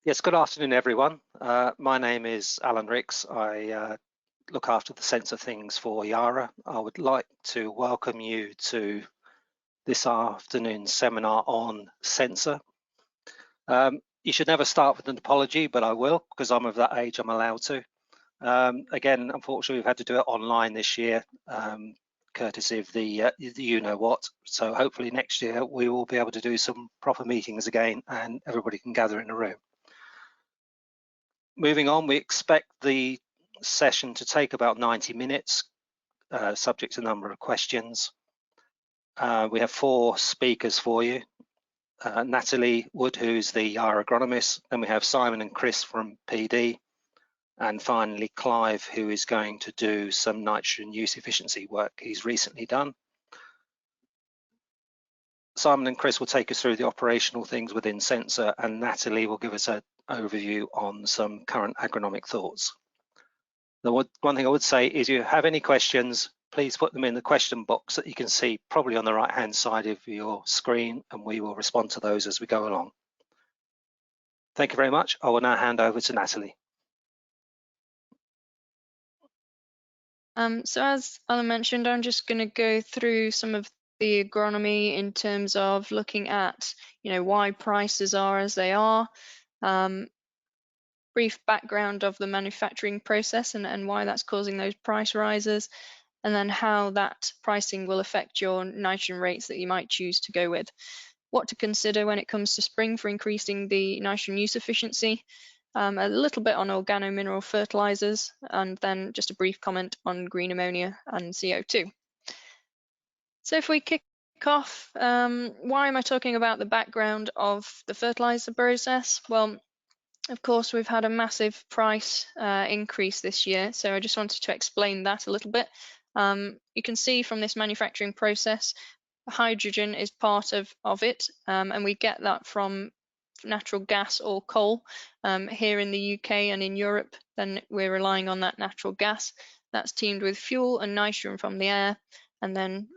Yes, good afternoon, everyone. My name is Alan Ricks. I look after the sensor things for Yara. I would like to welcome you to this afternoon's seminar on sensor. You should never start with an apology, but I will, because I'm of that age, I'm allowed to. Again, unfortunately, we've had to do it online this year, courtesy of the you-know-what. So hopefully next year we will be able to do some proper meetings again and everybody can gather in a room. Moving on, we expect the session to take about 90 minutes, subject to a number of questions. We have 4 speakers for you. Natalie Wood, who's the Yara agronomist, then we have Simon and Chris from PD, and finally Clive, who is going to do some nitrogen use efficiency work he's recently done. Simon and Chris will take us through the operational things within Sensor, and Natalie will give us an overview on some current agronomic thoughts. The one thing I would say is, if you have any questions, please put them in the question box that you can see probably on the right hand side of your screen, and we will respond to those as we go along. Thank you very much. I will now hand over to Natalie. So as Alan mentioned, I'm just going to go through some of the agronomy in terms of looking at, why prices are as they are, brief background of the manufacturing process and why that's causing those price rises, and then how that pricing will affect your nitrogen rates that you might choose to go with. What to consider when it comes to spring for increasing the nitrogen use efficiency, a little bit on organo-mineral fertilizers, and then just a brief comment on green ammonia and CO2. So if we kick off, why am I talking about the background of the fertilizer process? Well, of course, we've had a massive price increase this year, so I just wanted to explain that a little bit. You can see from this manufacturing process, hydrogen is part of it, and we get that from natural gas or coal. Here in the UK and in Europe, then we're relying on that natural gas. That's teamed with fuel and nitrogen from the air, and then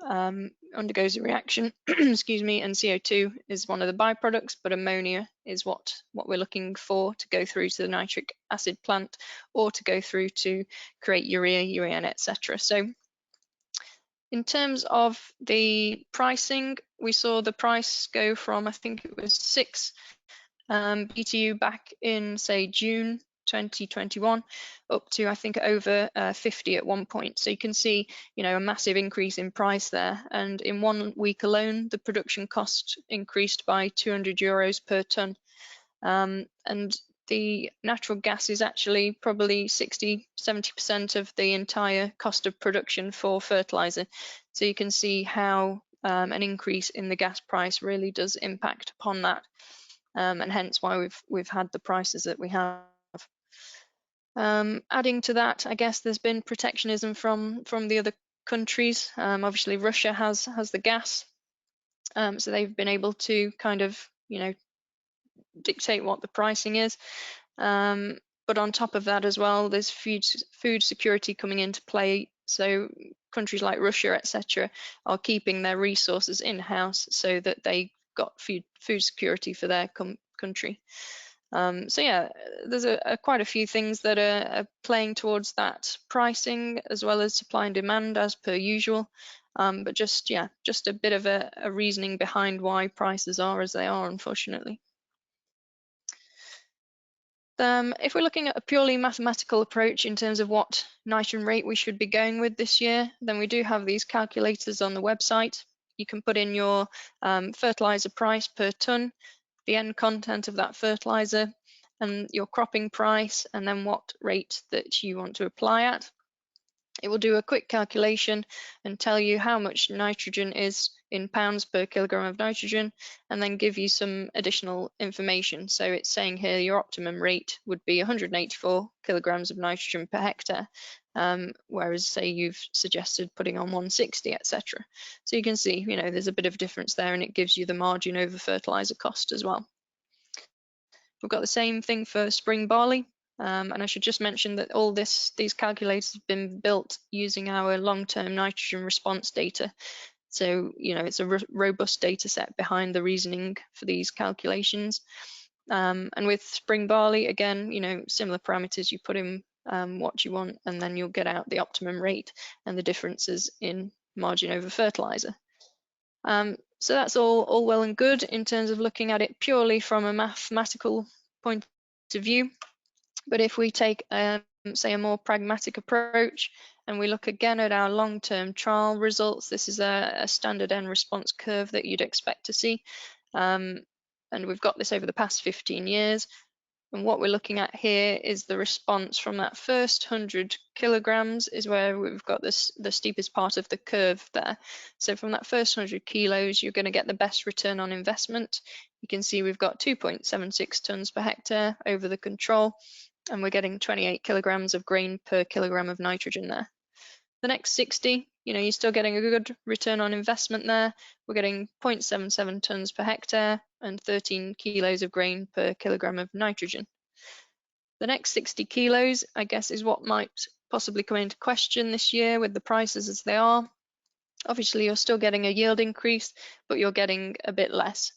undergoes a reaction, excuse me, and CO2 is one of the byproducts, but ammonia is what we're looking for to go through to the nitric acid plant or to go through to create urea, etc. So in terms of the pricing, we saw the price go from, I think it was 6 BTU back in, say, June 2021 up to, I think, over 50 at one point. So you can see, a massive increase in price there. And in 1 week alone, the production cost increased by 200 euros per ton. And the natural gas is actually probably 60–70% of the entire cost of production for fertilizer. So you can see how an increase in the gas price really does impact upon that. And hence why we've had the prices that we have. Adding to that, I guess there's been protectionism from the other countries. Obviously, Russia has the gas, so they've been able to kind of dictate what the pricing is. But on top of that as well, there's food security coming into play. So countries like Russia, etc., are keeping their resources in-house so that they got food security for their country. So yeah, there's quite a few things that are playing towards that pricing, as well as supply and demand as per usual. But just a bit of a reasoning behind why prices are as they are, unfortunately. If we're looking at a purely mathematical approach in terms of what nitrogen rate we should be going with this year, then we do have these calculators on the website. You can put in your fertilizer price per ton, the end content of that fertilizer, and your cropping price, and then what rate that you want to apply at. It will do a quick calculation and tell you how much nitrogen is in pounds per kilogram of nitrogen, and then give you some additional information. So it's saying here your optimum rate would be 184 kilograms of nitrogen per hectare, whereas say you've suggested putting on 160, etc. So you can see, there's a bit of difference there, and it gives you the margin over fertilizer cost as well. We've got the same thing for spring barley. And I should just mention that all these calculators have been built using our long-term nitrogen response data. So, it's a robust data set behind the reasoning for these calculations. And with spring barley, again, similar parameters. You put in what you want, and then you'll get out the optimum rate and the differences in margin over fertilizer. So that's all well and good in terms of looking at it purely from a mathematical point of view. But if we take, say, a more pragmatic approach, and we look again at our long-term trial results, this is a standard N response curve that you'd expect to see. And we've got this over the past 15 years. And what we're looking at here is the response from that first 100 kilograms is where we've got the steepest part of the curve there. So from that first 100 kilos, you're going to get the best return on investment. You can see we've got 2.76 tons per hectare over the control, and we're getting 28 kilograms of grain per kilogram of nitrogen there. The next 60, you're still getting a good return on investment there. We're getting 0.77 tons per hectare and 13 kilos of grain per kilogram of nitrogen. The next 60 kilos, I guess, is what might possibly come into question this year with the prices as they are. Obviously, you're still getting a yield increase, but you're getting a bit less.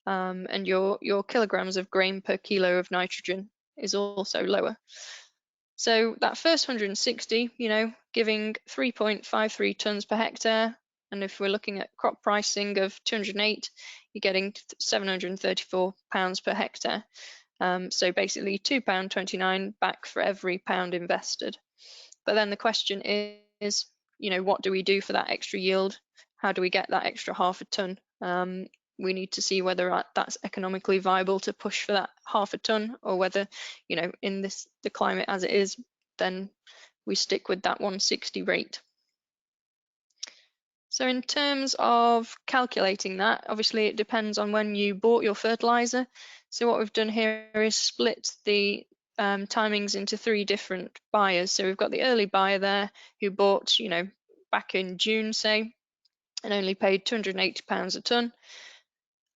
And your kilograms of grain per kilo of nitrogen is also lower. So that first 160, giving 3.53 tons per hectare. And if we're looking at crop pricing of 208, you're getting 734 pounds per hectare. So basically £2.29 back for every pound invested. But then the question is, what do we do for that extra yield? How do we get that extra half a ton? We need to see whether that's economically viable to push for that half a ton, or whether, in the climate as it is, then we stick with that 160 rate. So in terms of calculating that, obviously it depends on when you bought your fertilizer. So what we've done here is split the timings into 3 different buyers. So we've got the early buyer there who bought, back in June, say, and only paid £280 a tonne.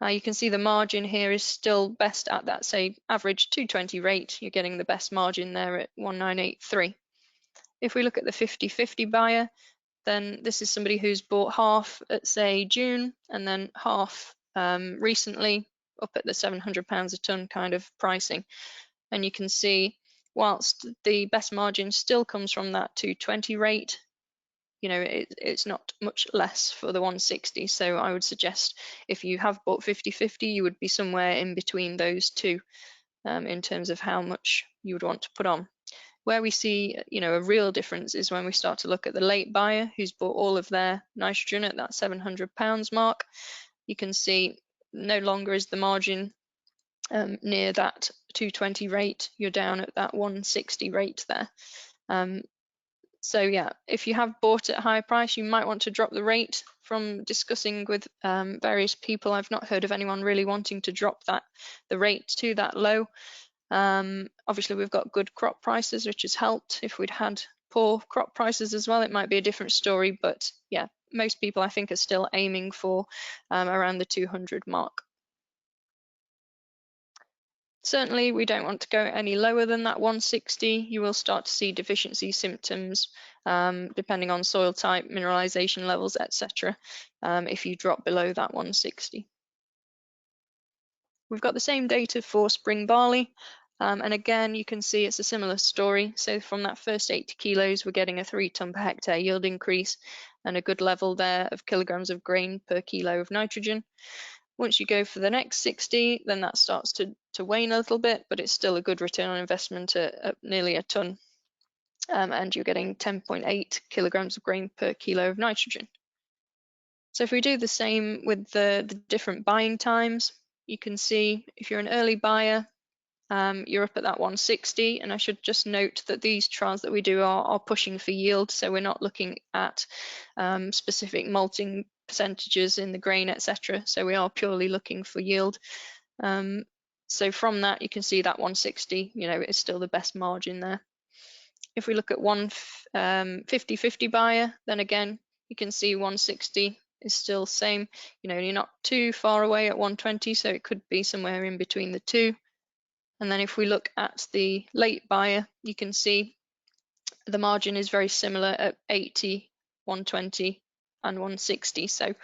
You can see the margin here is still best at that, say, average 220 rate. You're getting the best margin there at 1983. If we look at the 50-50 buyer, then this is somebody who's bought half at, say, June, and then half recently, up at the £700 a tonne kind of pricing. And you can see, whilst the best margin still comes from that 220 rate, it's not much less for the 160. So I would suggest if you have bought 50-50, you would be somewhere in between those two in terms of how much you would want to put on. Where we see, a real difference is when we start to look at the late buyer who's bought all of their nitrogen at that £700 mark. You can see no longer is the margin near that 220 rate. You're down at that 160 rate there. So yeah, if you have bought at a higher price, you might want to drop the rate. From discussing with various people, I've not heard of anyone really wanting to drop the rate to that low. Obviously, we've got good crop prices, which has helped. If we'd had poor crop prices as well, it might be a different story. But yeah, most people, I think, are still aiming for around the 200 mark. Certainly, we don't want to go any lower than that 160. You will start to see deficiency symptoms depending on soil type, mineralization levels, etc. If you drop below that 160. We've got the same data for spring barley. And again, you can see it's a similar story. So from that first 80 kilos, we're getting a 3 tonne per hectare yield increase and a good level there of kilograms of grain per kilo of nitrogen. Once you go for the next 60, then that starts to wane a little bit, but it's still a good return on investment at nearly a tonne. And you're getting 10.8 kilograms of grain per kilo of nitrogen. So if we do the same with the different buying times, you can see if you're an early buyer, you're up at that 160. And I should just note that these trials that we do are pushing for yield. So we're not looking at specific malting percentages in the grain, etc. So we are purely looking for yield. So from that, you can see that 160, is still the best margin there. If we look at 50-50 buyer, then again, you can see 160 is still the same. You're not too far away at 120, so it could be somewhere in between the two. And then if we look at the late buyer, you can see the margin is very similar at 80, 120 and 160. So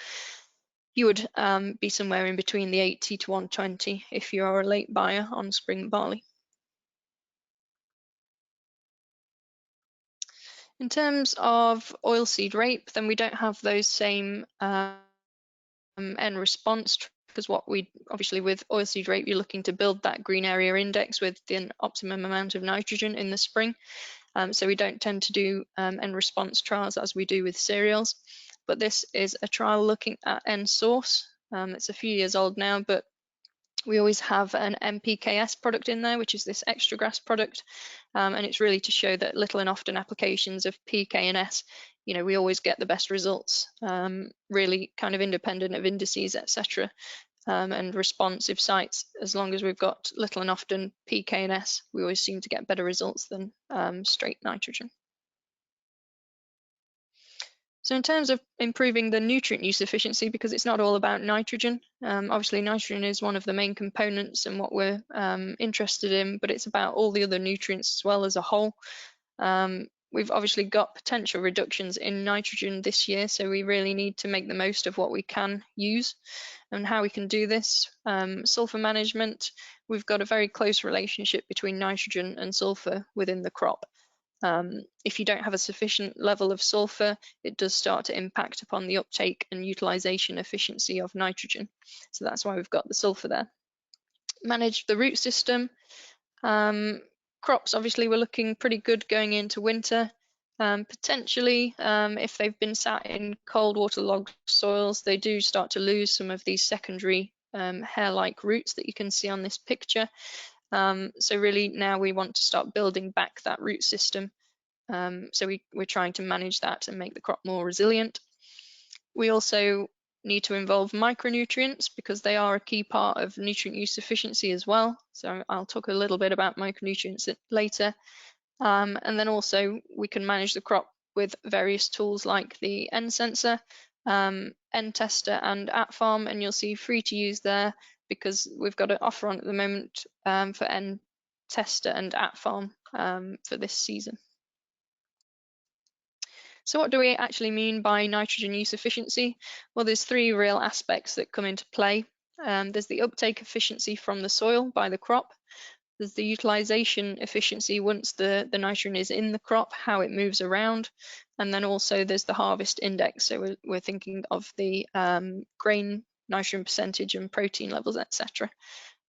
you would be somewhere in between the 80 to 120 if you are a late buyer on spring barley. In terms of oilseed rape, then we don't have those same end response, because what we obviously with oilseed rape, you're looking to build that green area index with the optimum amount of nitrogen in the spring. So we don't tend to do end response trials as we do with cereals. But this is a trial looking at N source. It's a few years old now, but we always have an NPKS product in there, which is this extra grass product. And it's really to show that little and often applications of PK and S, we always get the best results, really kind of independent of indices, etc. And responsive sites. As long as we've got little and often PK and S, we always seem to get better results than straight nitrogen. So in terms of improving the nutrient use efficiency, because it's not all about nitrogen, obviously nitrogen is one of the main components and what we're interested in, but it's about all the other nutrients as well as a whole. We've obviously got potential reductions in nitrogen this year, so we really need to make the most of what we can use. And how we can do this, sulfur management, we've got a very close relationship between nitrogen and sulfur within the crop. If you don't have a sufficient level of sulfur, it does start to impact upon the uptake and utilization efficiency of nitrogen. So that's why we've got the sulfur there. Manage the root system. Crops, obviously, we're looking pretty good going into winter. Potentially, if they've been sat in cold waterlogged soils, they do start to lose some of these secondary hair-like roots that you can see on this picture. So really now we want to start building back that root system. So we're trying to manage that and make the crop more resilient. We also need to involve micronutrients because they are a key part of nutrient use efficiency as well. So I'll talk a little bit about micronutrients later. And then also we can manage the crop with various tools like the N Sensor, N Tester and at farm, and you'll see free to use there because we've got an offer on at the moment for N Tester and at farm for this season. So what do we actually mean by nitrogen use efficiency? Well, there's three real aspects that come into play. There's the uptake efficiency from the soil by the crop. There's the utilization efficiency once the nitrogen is in the crop, how it moves around. And then also there's the harvest index. So we're thinking of the grain nitrogen percentage and protein levels, etc.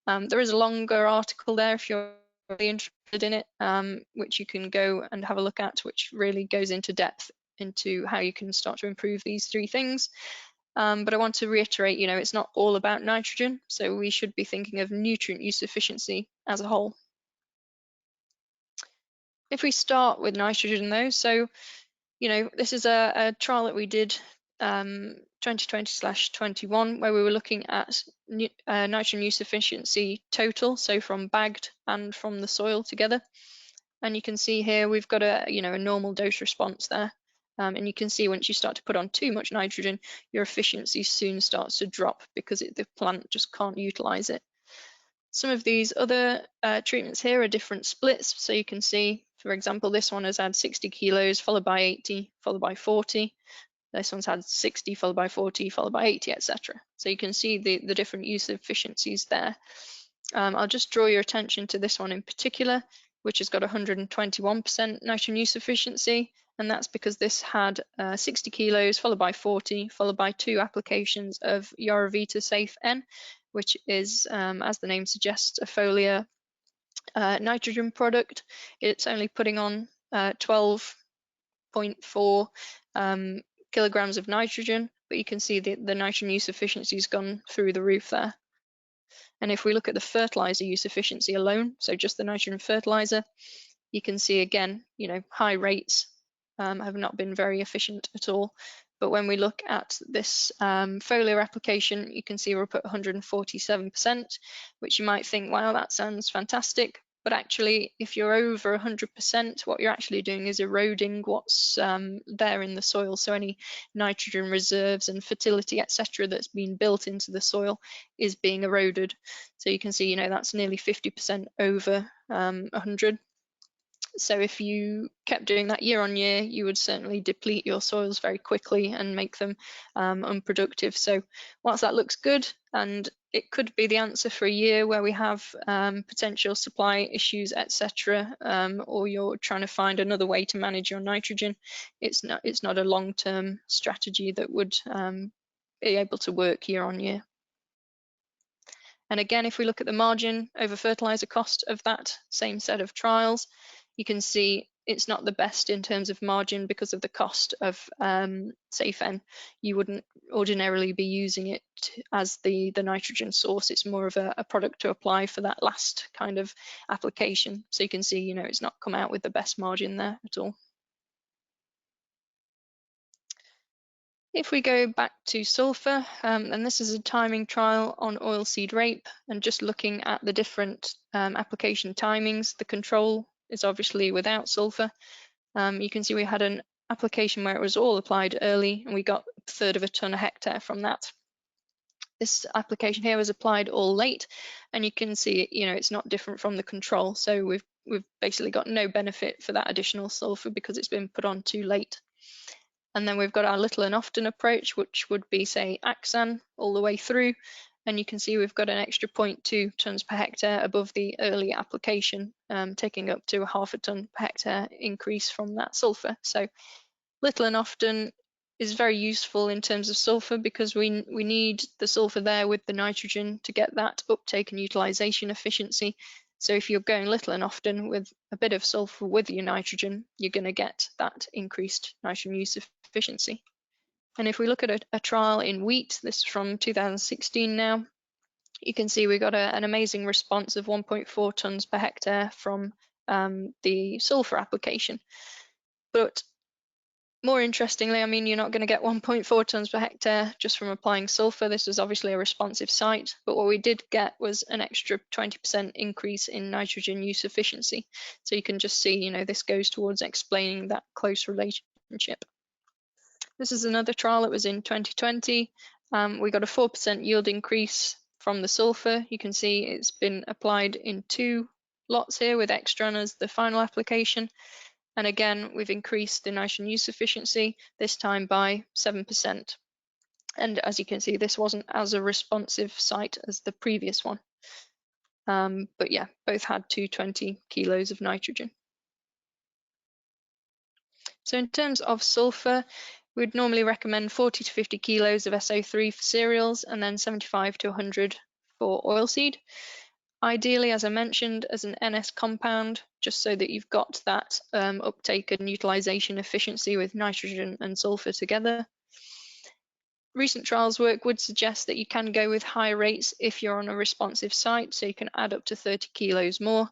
There is a longer article there if you're really interested in it, which you can go and have a look at, which really goes into depth into how you can start to improve these three things. But I want to reiterate, it's not all about nitrogen, so we should be thinking of nutrient use efficiency as a whole. If we start with nitrogen though, so, this is a trial that we did 2020/21 where we were looking at nitrogen use efficiency total, so from bagged and from the soil together. And you can see here we've got a normal dose response there. And you can see once you start to put on too much nitrogen, your efficiency soon starts to drop because the plant just can't utilize it. Some of these other treatments here are different splits. So you can see, for example, this one has had 60 kilos, followed by 80, followed by 40. This one's had 60, followed by 40, followed by 80, etc. So you can see the different use efficiencies there. I'll just draw your attention to this one in particular, which has got 121% nitrogen use efficiency, and that's because this had 60 kilos, followed by 40, followed by 2 applications of Yara Safe N, which is, as the name suggests, a foliar nitrogen product. It's only putting on 12.4 kilograms of nitrogen, but you can see the nitrogen use efficiency has gone through the roof there. And if we look at the fertilizer use efficiency alone, so just the nitrogen fertilizer, you can see again, high rates have not been very efficient at all. But when we look at this foliar application, you can see we're up at 147%, which you might think, wow, that sounds fantastic. But actually, if you're over 100%, what you're actually doing is eroding what's there in the soil. So any nitrogen reserves and fertility, etc., that's been built into the soil is being eroded. So you can see, that's nearly 50% over 100. So if you kept doing that year on year, you would certainly deplete your soils very quickly and make them unproductive. So whilst that looks good, and it could be the answer for a year where we have potential supply issues, etc., or you're trying to find another way to manage your nitrogen, it's not a long-term strategy that would be able to work year on year. And again, if we look at the margin over fertilizer cost of that same set of trials, you can see it's not the best in terms of margin because of the cost of Safen. You wouldn't ordinarily be using it as the nitrogen source. It's more of a product to apply for that last kind of application. So you can see, you know, it's not come out with the best margin there at all. If we go back to sulfur, and this is a timing trial on oilseed rape, and just looking at the different application timings, the control is obviously without sulfur. You can see we had an application where it was all applied early, and we got 1/3 of a ton a hectare from that. This application here was applied all late, and you can see, you know, it's not different from the control. So we've basically got no benefit for that additional sulfur because it's been put on too late. And then we've got our little and often approach, which would be, say, Axan all the way through. And you can see we've got an extra 0.2 tons per hectare above the early application, taking up to a 1/2 ton per hectare increase from that sulfur. So little and often is very useful in terms of sulfur because we need the sulfur there with the nitrogen to get that uptake and utilization efficiency. So if you're going little and often with a bit of sulfur with your nitrogen, you're going to get that increased nitrogen use efficiency. And if we look at a trial in wheat, this is from 2016 now, you can see we got an amazing response of 1.4 tons per hectare from the sulfur application. But more interestingly, I mean, you're not going to get 1.4 tons per hectare just from applying sulfur. This was obviously a responsive site, but what we did get was an extra 20% increase in nitrogen use efficiency. So you can just see, you know, this goes towards explaining that close relationship. This is another trial that was in 2020. We got a 4% yield increase from the sulfur. You can see it's been applied in 2 lots here with Extran as the final application. And again, we've increased the nitrogen use efficiency, this time by 7%. And as you can see, this wasn't as a responsive site as the previous one. But yeah, both had 220 kilos of nitrogen. So in terms of sulfur, we'd normally recommend 40 to 50 kilos of SO3 for cereals and then 75 to 100 for oilseed. Ideally, as I mentioned, as an NS compound, just so that you've got that uptake and utilization efficiency with nitrogen and sulfur together. Recent trials work would suggest that you can go with higher rates if you're on a responsive site, so you can add up to 30 kilos more.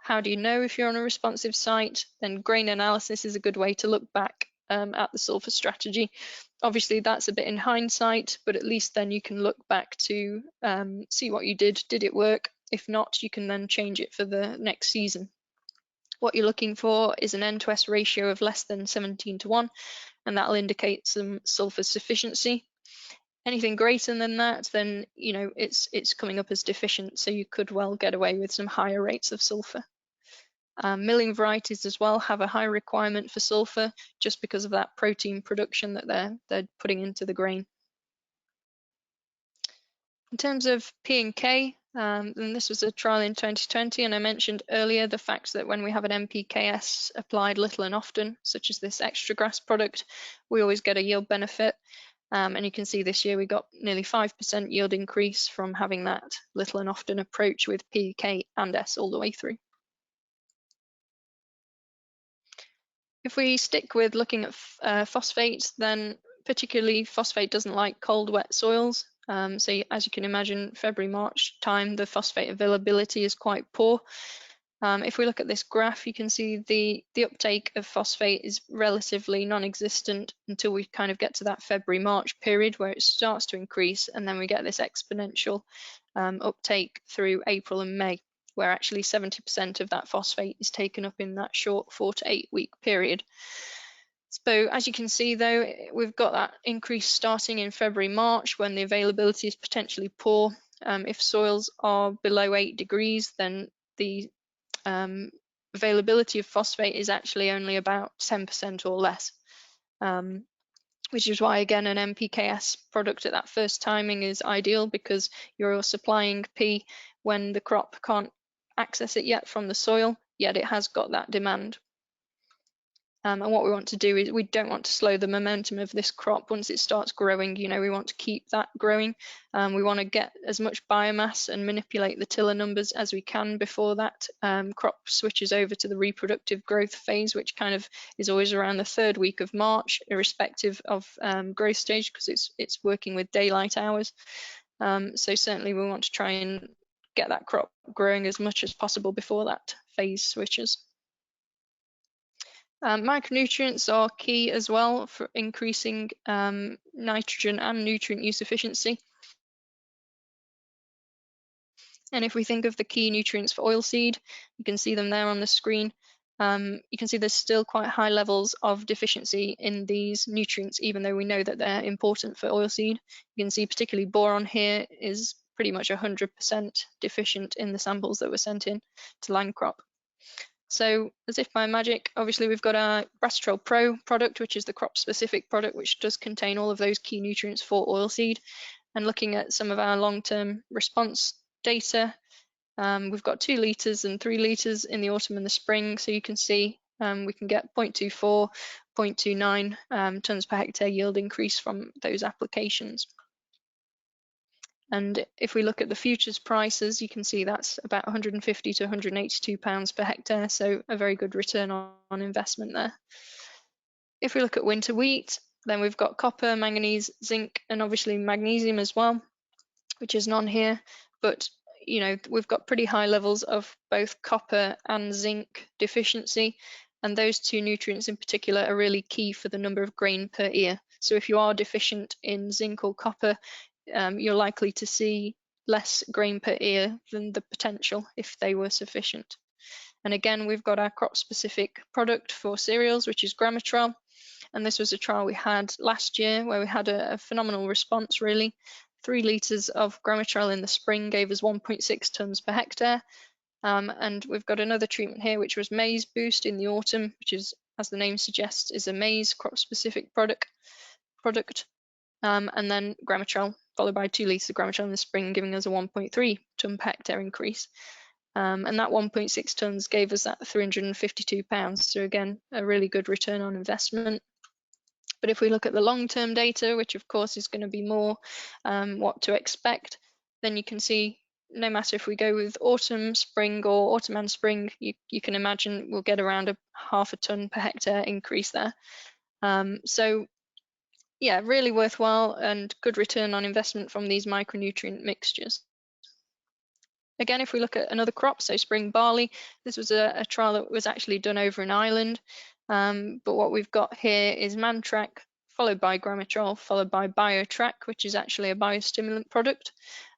How do you know if you're on a responsive site? Then grain analysis is a good way to look back at the sulfur strategy. Obviously, that's a bit in hindsight, but at least then you can look back to see what you did. Did it work? If not, you can then change it for the next season. What you're looking for is an N to S ratio of less than 17 to 1, and that'll indicate some sulfur sufficiency. Anything greater than that, then you know it's coming up as deficient, so you could well get away with some higher rates of sulfur. Milling varieties as well have a high requirement for sulfur just because of that protein production that they're putting into the grain. In terms of P and K, and this was a trial in 2020, and I mentioned earlier the fact that when we have an NPKS applied little and often, such as this extra grass product, we always get a yield benefit. And you can see this year we got nearly 5% yield increase from having that little and often approach with P, K and S all the way through. If we stick with looking at phosphate, then particularly phosphate doesn't like cold, wet soils. So as you can imagine, February, March time, the phosphate availability is quite poor. If we look at this graph, you can see the uptake of phosphate is relatively non-existent until we kind of get to that February, March period where it starts to increase, and then we get this exponential uptake through April and May, where actually 70% of that phosphate is taken up in that short 4 to 8 week period. So as you can see though, we've got that increase starting in February, March when the availability is potentially poor. If soils are below 8 degrees, then the availability of phosphate is actually only about 10% or less, which is why, again, an NPKS product at that first timing is ideal, because you're supplying P when the crop can't access it yet from the soil, yet it has got that demand. And what we want to do is we don't want to slow the momentum of this crop once it starts growing. We want to keep that growing. We want to get as much biomass and manipulate the tiller numbers as we can before that crop switches over to the reproductive growth phase, which kind of is always around the 3rd week of March, irrespective of growth stage, because it's working with daylight hours. So certainly we want to try and get that crop growing as much as possible before that phase switches. Micronutrients are key as well for increasing nitrogen and nutrient use efficiency. And if we think of the key nutrients for oilseed, you can see them there on the screen. You can see there's still quite high levels of deficiency in these nutrients, even though we know that they're important for oilseed. You can see particularly boron here is pretty much 100% deficient in the samples that were sent in to line crop. So as if by magic, obviously we've got our Brassitrol Pro product, which is the crop-specific product, which does contain all of those key nutrients for oilseed. And looking at some of our long-term response data, we've got 2 litres and 3 litres in the autumn and the spring. So you can see we can get 0.24, 0.29 tonnes per hectare yield increase from those applications. And if we look at the futures prices, you can see that's about 150 to 182 pounds per hectare, so a very good return on investment there. If we look at winter wheat, then we've got copper, manganese, zinc, and obviously magnesium as well, which is none here, but we've got pretty high levels of both copper and zinc deficiency, and those 2 nutrients in particular are really key for the number of grain per ear. So if you are deficient in zinc or copper, you're likely to see less grain per ear than the potential if they were sufficient. And again, we've got our crop-specific product for cereals, which is Gramitrol. And this was a trial we had last year where we had a phenomenal response, really. 3 litres of Gramitrol in the spring gave us 1.6 tonnes per hectare. And we've got another treatment here, which was Maize Boost in the autumn, which is, as the name suggests, is a maize crop-specific product. And then Gramitrol, followed by 2 litres of Gramitrol in the spring, giving us a 1.3 tonne per hectare increase. And that 1.6 tonnes gave us that £352. So again, a really good return on investment. But if we look at the long-term data, which of course is going to be more what to expect, then you can see no matter if we go with autumn, spring, or autumn and spring, you can imagine we'll get around a half a tonne per hectare increase there. So yeah, really worthwhile and good return on investment from these micronutrient mixtures. Again, if we look at another crop, so spring barley, this was a trial that was actually done over in Ireland. But what we've got here is Mantrac, followed by Gramitrol, followed by BioTrack, which is actually a biostimulant product.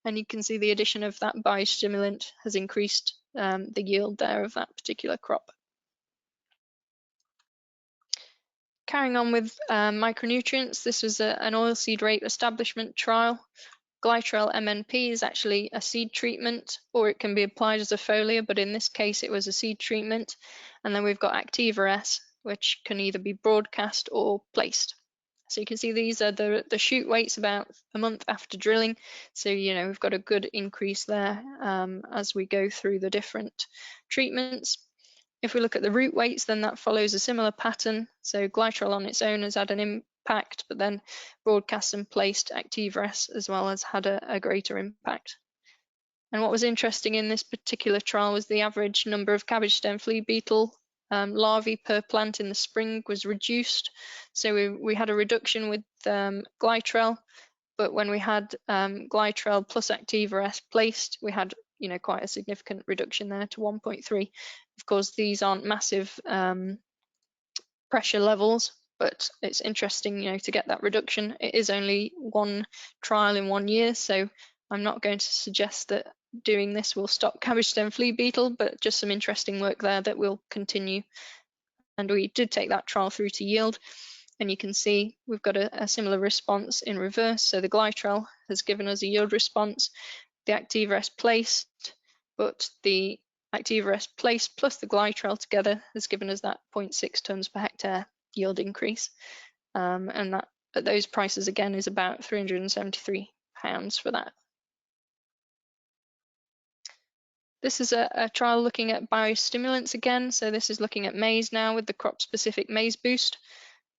And you can see the addition of that biostimulant has increased the yield there of that particular crop. Carrying on with micronutrients, this was an oilseed rape establishment trial. Glytrol MNP is actually a seed treatment, or it can be applied as a foliar, but in this case it was a seed treatment. And then we've got Activa S, which can either be broadcast or placed. So you can see these are the shoot weights about a month after drilling. So we've got a good increase there as we go through the different treatments. If we look at the root weights, then that follows a similar pattern. So Glytrol on its own has had an impact, but then broadcast and placed Activa S as well has had a greater impact. And what was interesting in this particular trial was the average number of cabbage stem flea beetle larvae per plant in the spring was reduced. So we had a reduction with Glytrol, but when we had Glytrol plus Activa S placed, we had quite a significant reduction there to 1.3. Of course, these aren't massive pressure levels, but it's interesting, to get that reduction. It is only one trial in 1 year, so I'm not going to suggest that doing this will stop cabbage stem flea beetle, but just some interesting work there that will continue. And we did take that trial through to yield, and you can see we've got a similar response in reverse. So the Glytrol has given us a yield response, the Activa S placed, but the Activa-S Place plus the Glytrel together has given us that 0.6 tonnes per hectare yield increase. And that at those prices again is about £373 for that. This is a trial looking at biostimulants again. So this is looking at maize now with the crop-specific maize boost.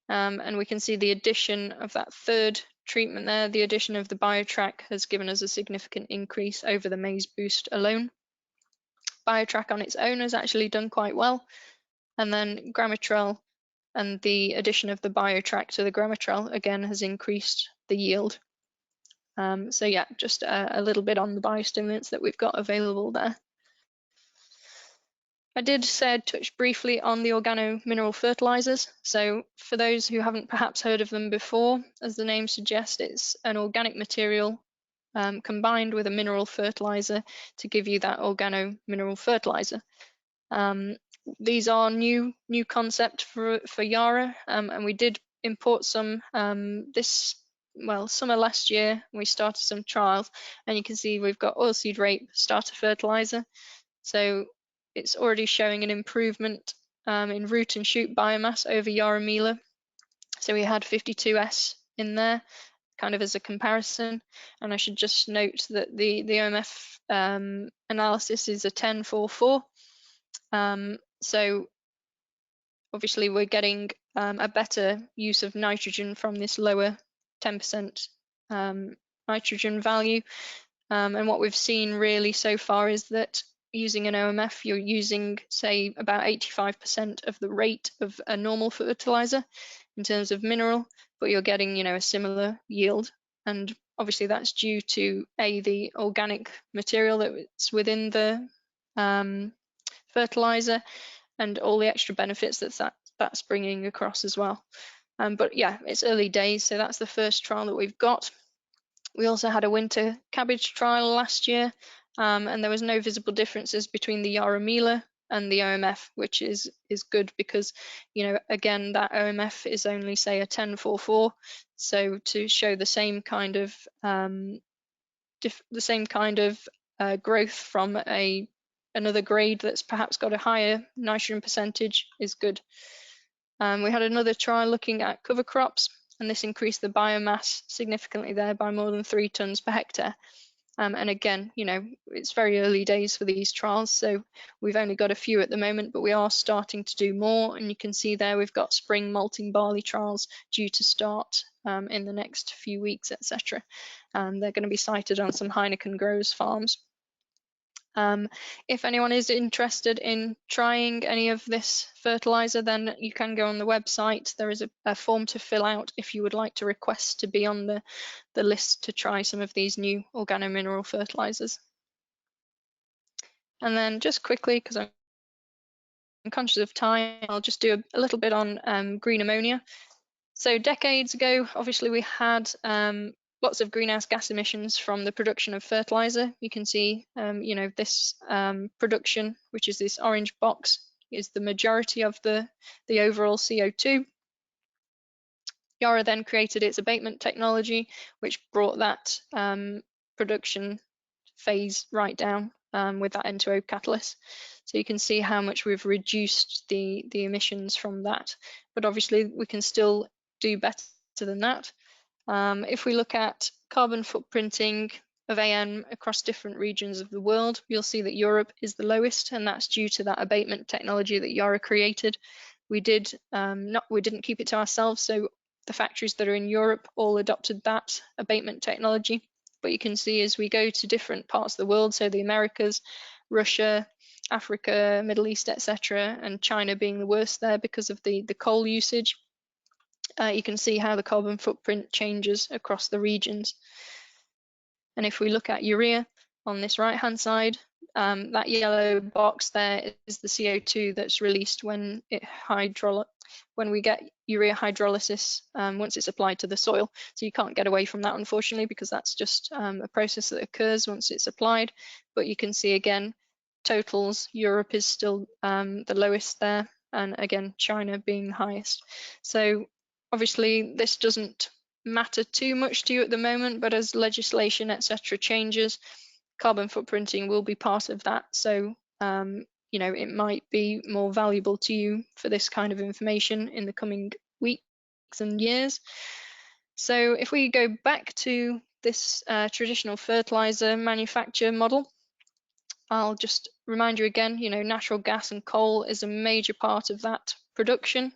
And we can see the addition of that third treatment there. The addition of the BioTrack has given us a significant increase over the maize boost alone. BioTrack on its own has actually done quite well. And then Gramitrel and the addition of the BioTrack to the Gramitrel again has increased the yield. So yeah, just a little bit on the biostimulants that we've got available there. I did say I'd touch briefly on the organo-mineral fertilizers. So for those who haven't perhaps heard of them before, as the name suggests, it's an organic material combined with a mineral fertilizer to give you that organo-mineral fertilizer. These are new concept for Yara, and we did import some summer last year. We started some trials, and you can see we've got oilseed rape starter fertilizer. So it's already showing an improvement in root and shoot biomass over Yara Mila. So we had 52S in there, kind of as a comparison. And I should just note that the OMF analysis is a 10-4-4. So obviously we're getting a better use of nitrogen from this lower 10% nitrogen value. And what we've seen really so far is that using an OMF, you're using, say, about 85% of the rate of a normal fertilizer in terms of mineral, but you're getting, a similar yield. And obviously that's due to the organic material that's within the fertilizer and all the extra benefits that's bringing across as well. But yeah, it's early days, so that's the first trial that we've got. We also had a winter cabbage trial last year, and there was no visible differences between the Yara Mila and the OMF, which is good because, again, that OMF is only, say, a 10-4-4. So to show the same kind of growth from another grade that's perhaps got a higher nitrogen percentage is good. We had another trial looking at cover crops, and this increased the biomass significantly there by more than 3 tonnes per hectare. And again, it's very early days for these trials, so we've only got a few at the moment, but we are starting to do more. And you can see there we've got spring malting barley trials due to start in the next few weeks, etc. They're going to be sited on some Heineken Growers farms. If anyone is interested in trying any of this fertilizer, then you can go on the website. There is a form to fill out if you would like to request to be on the list to try some of these new organo-mineral fertilizers. And then just quickly, because I'm conscious of time, I'll just do a little bit on green ammonia. So decades ago, obviously we had lots of greenhouse gas emissions from the production of fertilizer. You can see, this production, which is this orange box, is the majority of the overall CO2. Yara then created its abatement technology, which brought that production phase right down with that N2O catalyst. So you can see how much we've reduced the emissions from that. But obviously we can still do better than that. If we look at carbon footprinting of AN across different regions of the world, you'll see that Europe is the lowest, and that's due to that abatement technology that Yara created. We didn't keep it to ourselves, so the factories that are in Europe all adopted that abatement technology. But you can see as we go to different parts of the world, so the Americas, Russia, Africa, Middle East, etc., and China being the worst there because of the coal usage, you can see how the carbon footprint changes across the regions. And if we look at urea on this right-hand side, that yellow box there is the CO2 that's released when we get urea hydrolysis once it's applied to the soil. So you can't get away from that, unfortunately, because that's just a process that occurs once it's applied. But you can see again, totals, Europe is still the lowest there, and again, China being the highest. So obviously, this doesn't matter too much to you at the moment, but as legislation, etc., changes, carbon footprinting will be part of that. So you know, it might be more valuable to you for this kind of information in the coming weeks and years. So if we go back to this traditional fertilizer manufacture model, I'll just remind you again, you know, natural gas and coal is a major part of that production.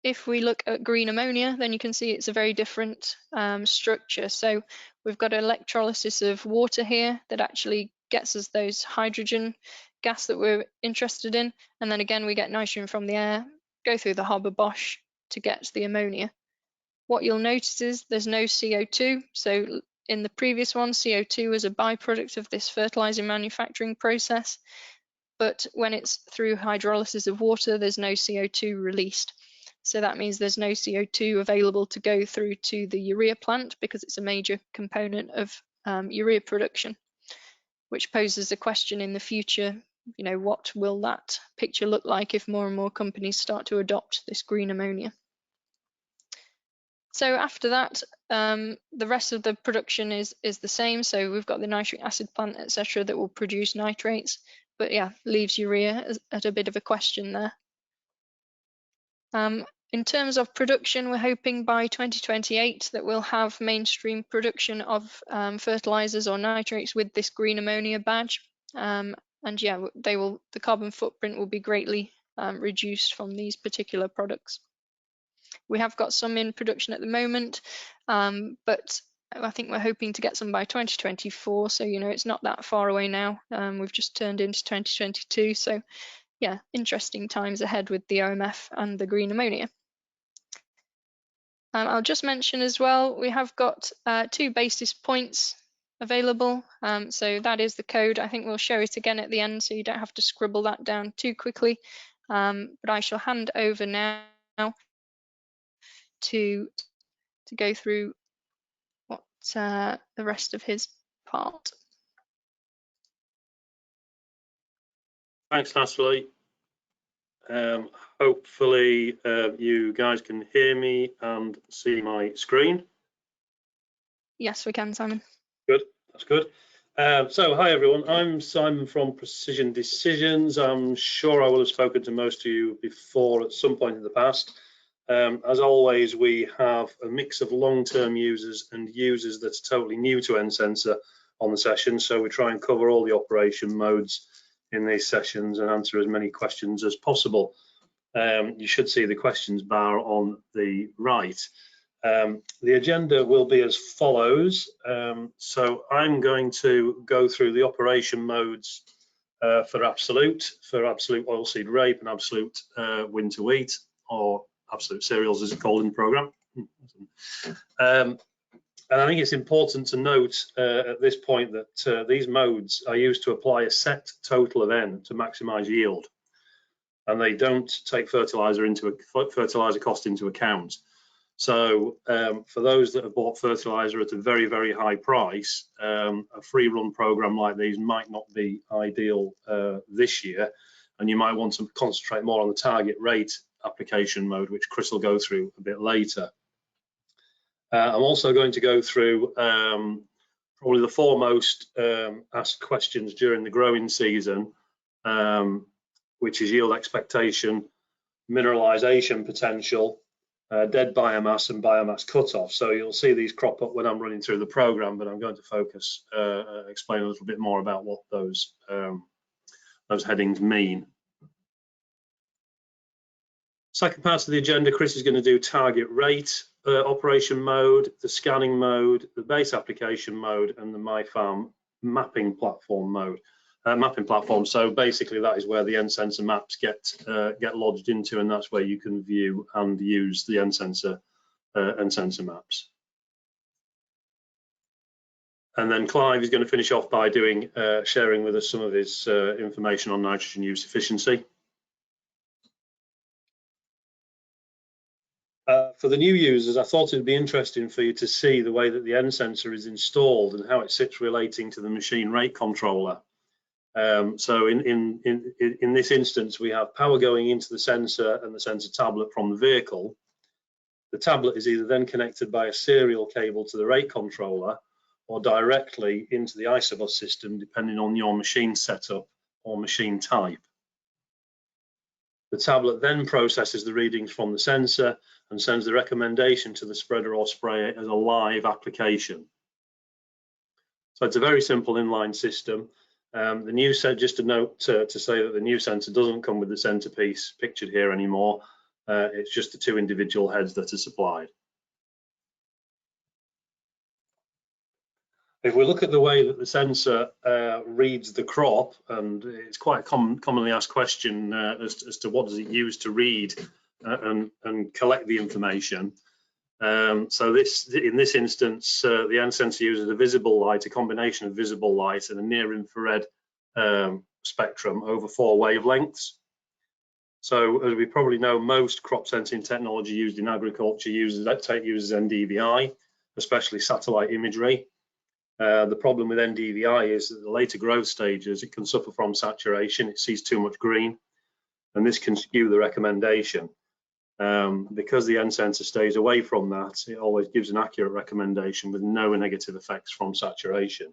If we look at green ammonia, then you can see it's a very different structure. So we've got electrolysis of water here that actually gets us those hydrogen gas that we're interested in. And then again, we get nitrogen from the air, go through the Haber-Bosch to get the ammonia. What you'll notice is there's no CO2. So in the previous one, CO2 is a byproduct of this fertilizer manufacturing process. But when it's through hydrolysis of water, there's no CO2 released. So that means there's no CO2 available to go through to the urea plant, because it's a major component of urea production, which poses a question in the future, you know, what will that picture look like if more and more companies start to adopt this green ammonia? So after that, the rest of the production is the same. So we've got the nitric acid plant, etc., that will produce nitrates, but yeah, leaves urea at a bit of a question there. In terms of production, we're hoping by 2028 that we'll have mainstream production of fertilizers or nitrates with this green ammonia badge. And yeah, the carbon footprint will be greatly reduced from these particular products. We have got some in production at the moment, but I think we're hoping to get some by 2024. So, you know, it's not that far away now. We've just turned into 2022. So yeah, interesting times ahead with the OMF and the green ammonia. I'll just mention as well, we have got 2 basis points available. So that is the code. I think we'll show it again at the end, so you don't have to scribble that down too quickly. But I shall hand over now to go through what the rest of his part. Thanks, Natalie. Hopefully you guys can hear me and see my screen. Yes, we can, Simon. Good, that's good. So hi everyone, I'm Simon from Precision Decisions. I'm sure I will have spoken to most of you before at some point in the past. As always, we have a mix of long-term users and users that's totally new to N Sensor on the session, so we try and cover all the operation modes in these sessions and answer as many questions as possible. You should see the questions bar on the right. The agenda will be as follows. So I'm going to go through the operation modes for absolute oilseed rape and absolute winter wheat, or absolute cereals as it's called in the program. And I think it's important to note at this point that these modes are used to apply a set total of N to maximize yield, and they don't take fertilizer cost into account. So for those that have bought fertilizer at a very, very high price, a free run program like these might not be ideal this year, and you might want to concentrate more on the target rate application mode, which Chris will go through a bit later. I'm also going to go through probably the 4 most asked questions during the growing season, which is yield expectation, mineralization potential, dead biomass, and biomass cutoff. So you'll see these crop up when I'm running through the program, but I'm going to focus, explain a little bit more about what those headings mean. Second part of the agenda, Chris is going to do target rate, operation mode, the scanning mode, the base application mode, and the MyFarm mapping platform mode. So basically that is where the N Sensor maps get lodged into, and that's where you can view and use the N Sensor maps. And then Clive is going to finish off by doing sharing with us some of his information on nitrogen use efficiency. For the new users, I thought it'd be interesting for you to see the way that the N Sensor is installed and how it sits relating to the machine rate controller. So in this instance, we have power going into the sensor and the sensor tablet from the vehicle. The tablet is either then connected by a serial cable to the rate controller, or directly into the isobus system, depending on your machine setup or machine type. The tablet then processes the readings from the sensor and sends the recommendation to the spreader or sprayer as a live application. So it's a very simple inline system. The new set, just a note to say that the new sensor doesn't come with the centerpiece pictured here anymore. It's just the 2 individual heads that are supplied. If we look at the way that the sensor reads the crop, and it's quite a commonly asked question as to what does it use to read and collect the information. So in this instance, the N sensor uses a visible light, a combination of visible light and a near infrared spectrum over 4 wavelengths. So as we probably know, most crop sensing technology used in agriculture uses NDVI, especially satellite imagery. The problem with NDVI is that the later growth stages, it can suffer from saturation, it sees too much green, and this can skew the recommendation. Because the N sensor stays away from that, it always gives an accurate recommendation with no negative effects from saturation.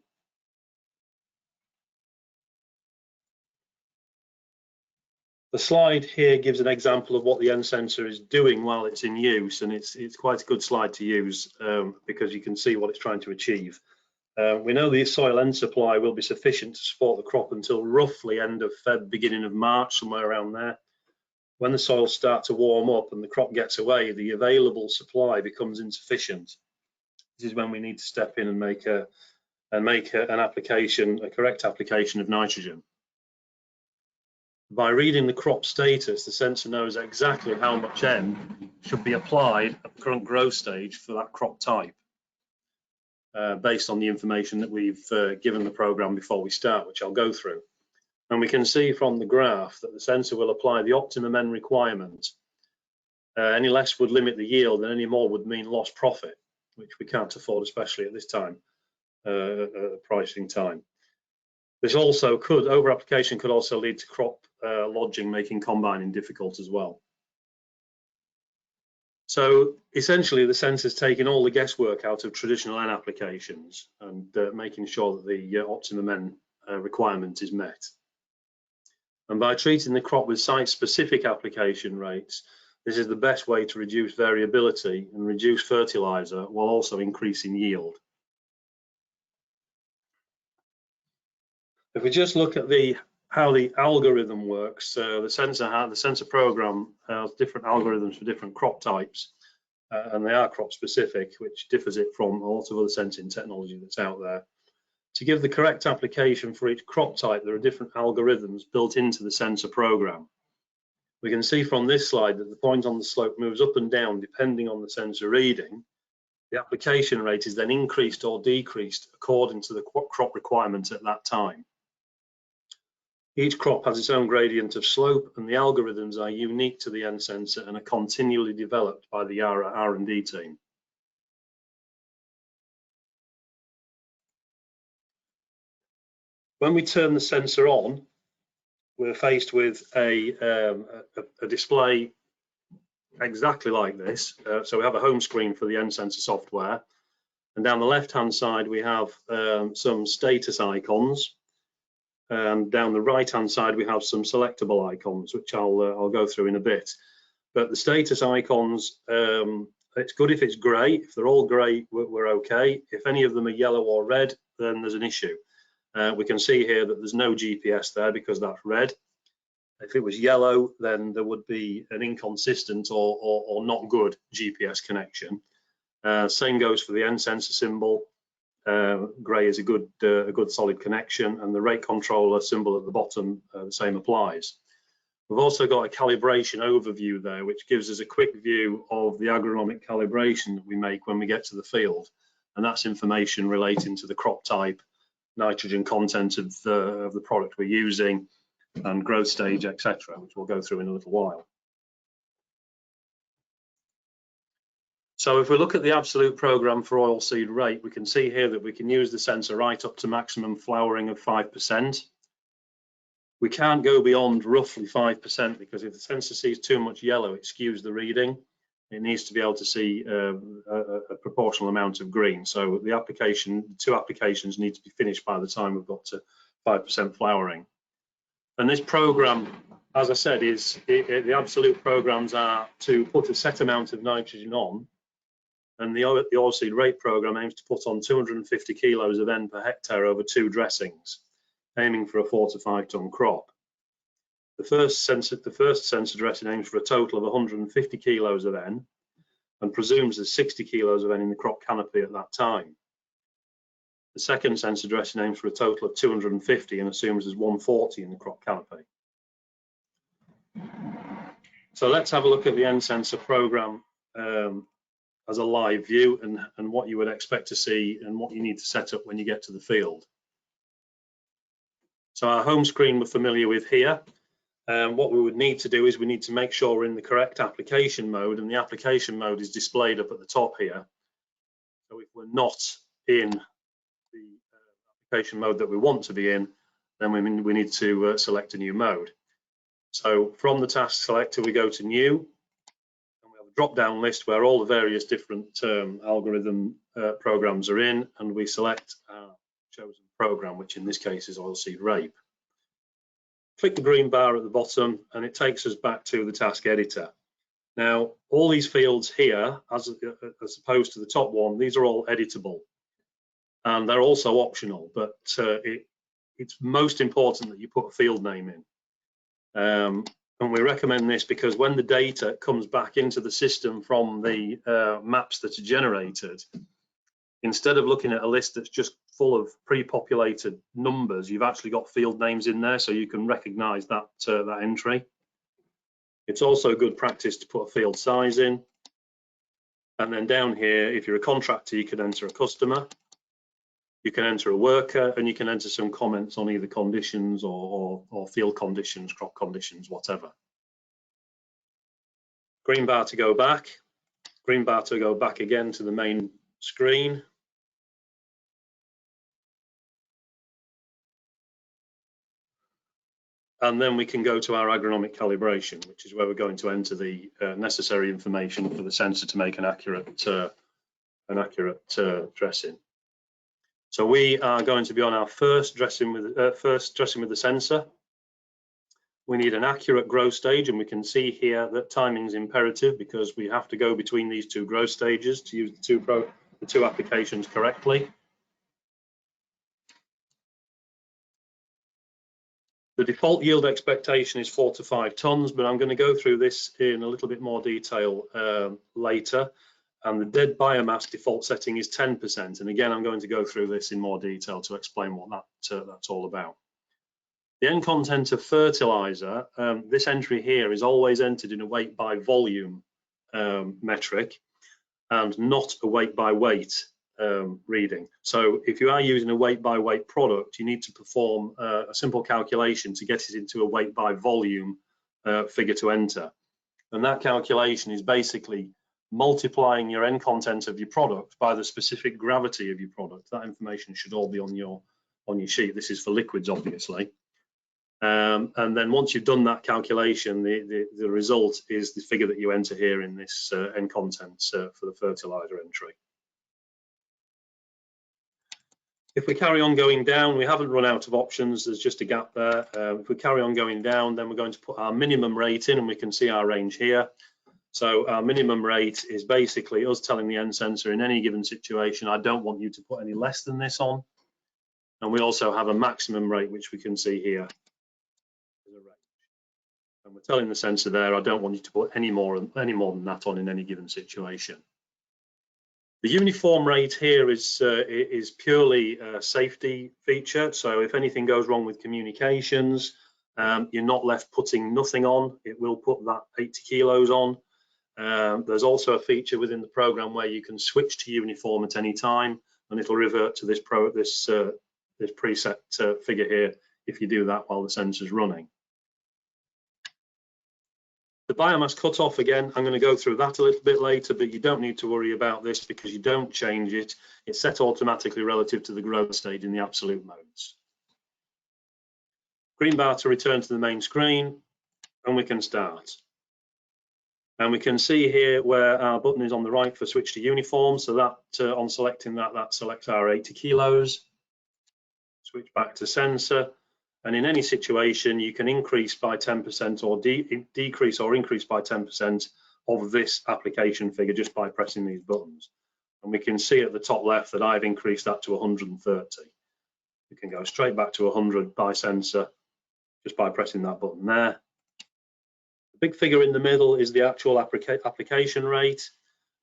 The slide here gives an example of what the N sensor is doing while it's in use, and it's quite a good slide to use because you can see what it's trying to achieve. We know the soil N supply will be sufficient to support the crop until roughly end of Feb, beginning of March, somewhere around there. When the soils start to warm up and the crop gets away, the available supply becomes insufficient. This is when we need to step in and make an application, a correct application of nitrogen. By reading the crop status, the sensor knows exactly how much N should be applied at the current growth stage for that crop type, based on the information that we've given the program before we start, which I'll go through. And we can see from the graph that the sensor will apply the optimum N requirement. Any less would limit the yield, and any more would mean lost profit, which we can't afford, especially at this time, pricing time. This also could, over-application could also lead to crop lodging, making combining difficult as well. So essentially, the sensor's taking all the guesswork out of traditional N applications and making sure that the optimum N requirement is met. And by treating the crop with site-specific application rates, this is the best way to reduce variability and reduce fertilizer while also increasing yield. If we just look at how the algorithm works, the sensor program has different algorithms for different crop types, and they are crop specific, which differs it from a lot of other sensing technology that's out there. To give the correct application for each crop type, there are different algorithms built into the sensor program. We can see from this slide that the point on the slope moves up and down depending on the sensor reading. The application rate is then increased or decreased according to the crop requirement at that time. Each crop has its own gradient of slope, and the algorithms are unique to the N sensor and are continually developed by the Yara R&D team. When we turn the sensor on, we're faced with a display exactly like this. So we have a home screen for the N sensor software, and down the left-hand side we have some status icons, and down the right-hand side we have some selectable icons, which I'll go through in a bit. But the status icons, it's good if it's grey. If they're all grey, we're okay. If any of them are yellow or red, then there's an issue. We can see here that there's no GPS there because that's red. If it was yellow, then there would be an inconsistent or not good GPS connection. Same goes for the N sensor symbol. Grey is a good solid connection, and the rate controller symbol at the bottom, the same applies. We've also got a calibration overview there, which gives us a quick view of the agronomic calibration that we make when we get to the field, and that's information relating to the crop type, nitrogen content of the product we're using, and growth stage, etc., which we'll go through in a little while. So if we look at the absolute program for oilseed rate, we can see here that we can use the sensor right up to maximum flowering of 5%. We can't go beyond roughly 5% because if the sensor sees too much yellow, it skews the reading. it needs to be able to see a proportional amount of green. So the two applications need to be finished by the time we've got to 5% flowering. And this program, as I said, the absolute programs are to put a set amount of nitrogen on, and the oilseed rape program aims to put on 250 kilos of N per hectare over 2 dressings, aiming for a 4 to 5 ton crop. The first sensor dressing aims for a total of 150 kilos of N and presumes there's 60 kilos of N in the crop canopy at that time. The second sensor dressing aims for a total of 250 and assumes there's 140 in the crop canopy. So let's have a look at the N Sensor program as a live view and what you would expect to see and what you need to set up when you get to the field. So our home screen we're familiar with here. What we would need to do is we need to make sure we're in the correct application mode, and the application mode is displayed up at the top here. So if we're not in the application mode that we want to be in, then we need to select a new mode. So from the task selector we go to new, and we have a drop down list where all the various different algorithm programs are in, and we select our chosen program, which in this case is oilseed rape. Click the green bar at the bottom and it takes us back to the task editor. Now all these fields here, as opposed to the top one, these are all editable and they're also optional, but it's most important that you put a field name in. And we recommend this because when the data comes back into the system from the maps that are generated, instead of looking at a list that's just full of pre-populated numbers, you've actually got field names in there so you can recognize that that entry. It's also good practice to put a field size in. And then down here, if you're a contractor, you can enter a customer, you can enter a worker, and you can enter some comments on either conditions or field conditions, crop conditions, whatever. Green bar to go back, green bar to go back again to the main screen. And then we can go to our agronomic calibration, which is where we're going to enter the necessary information for the sensor to make an accurate dressing. So we are going to be on our first dressing with the sensor. We need an accurate growth stage, and we can see here that timing is imperative because we have to go between these two growth stages to use the two applications correctly. The default yield expectation is 4 to 5 tons, but I'm going to go through this in a little bit more detail later. And the dead biomass default setting is 10%. And again, I'm going to go through this in more detail to explain what that's all about. The N content of fertilizer, this entry here is always entered in a weight by volume metric and not a weight by weight reading. So if you are using a weight by weight product, you need to perform a simple calculation to get it into a weight by volume figure to enter. And that calculation is basically multiplying your N content of your product by the specific gravity of your product. That information should all be on your sheet. This is for liquids, obviously. And then once you've done that calculation, the result is the figure that you enter here in this N content for the fertilizer entry. If we carry on going down, we haven't run out of options, there's just a gap there. If we carry on going down, then we're going to put our minimum rate in, and we can see our range here. So our minimum rate is basically us telling the N sensor in any given situation, I don't want you to put any less than this on. And we also have a maximum rate, which we can see here as a range. And we're telling the sensor there, I don't want you to put any more than that on in any given situation. The uniform rate here is purely a safety feature. So if anything goes wrong with communications, you're not left putting nothing on. It will put that 80 kilos on. There's also a feature within the program where you can switch to uniform at any time, and it'll revert to this preset figure here if you do that while the sensor's running. The biomass cutoff, again, I'm going to go through that a little bit later, but you don't need to worry about this because you don't change it. It's set automatically relative to the growth stage in the absolute modes. Green bar to return to the main screen, and we can start. And we can see here where our button is on the right for switch to uniform. So that on selecting that, that selects our 80 kilos. Switch back to sensor. And in any situation, you can increase by 10% or decrease or increase by 10% of this application figure just by pressing these buttons. And we can see at the top left that I've increased that to 130. We can go straight back to 100 by sensor just by pressing that button there. The big figure in the middle is the actual application rate,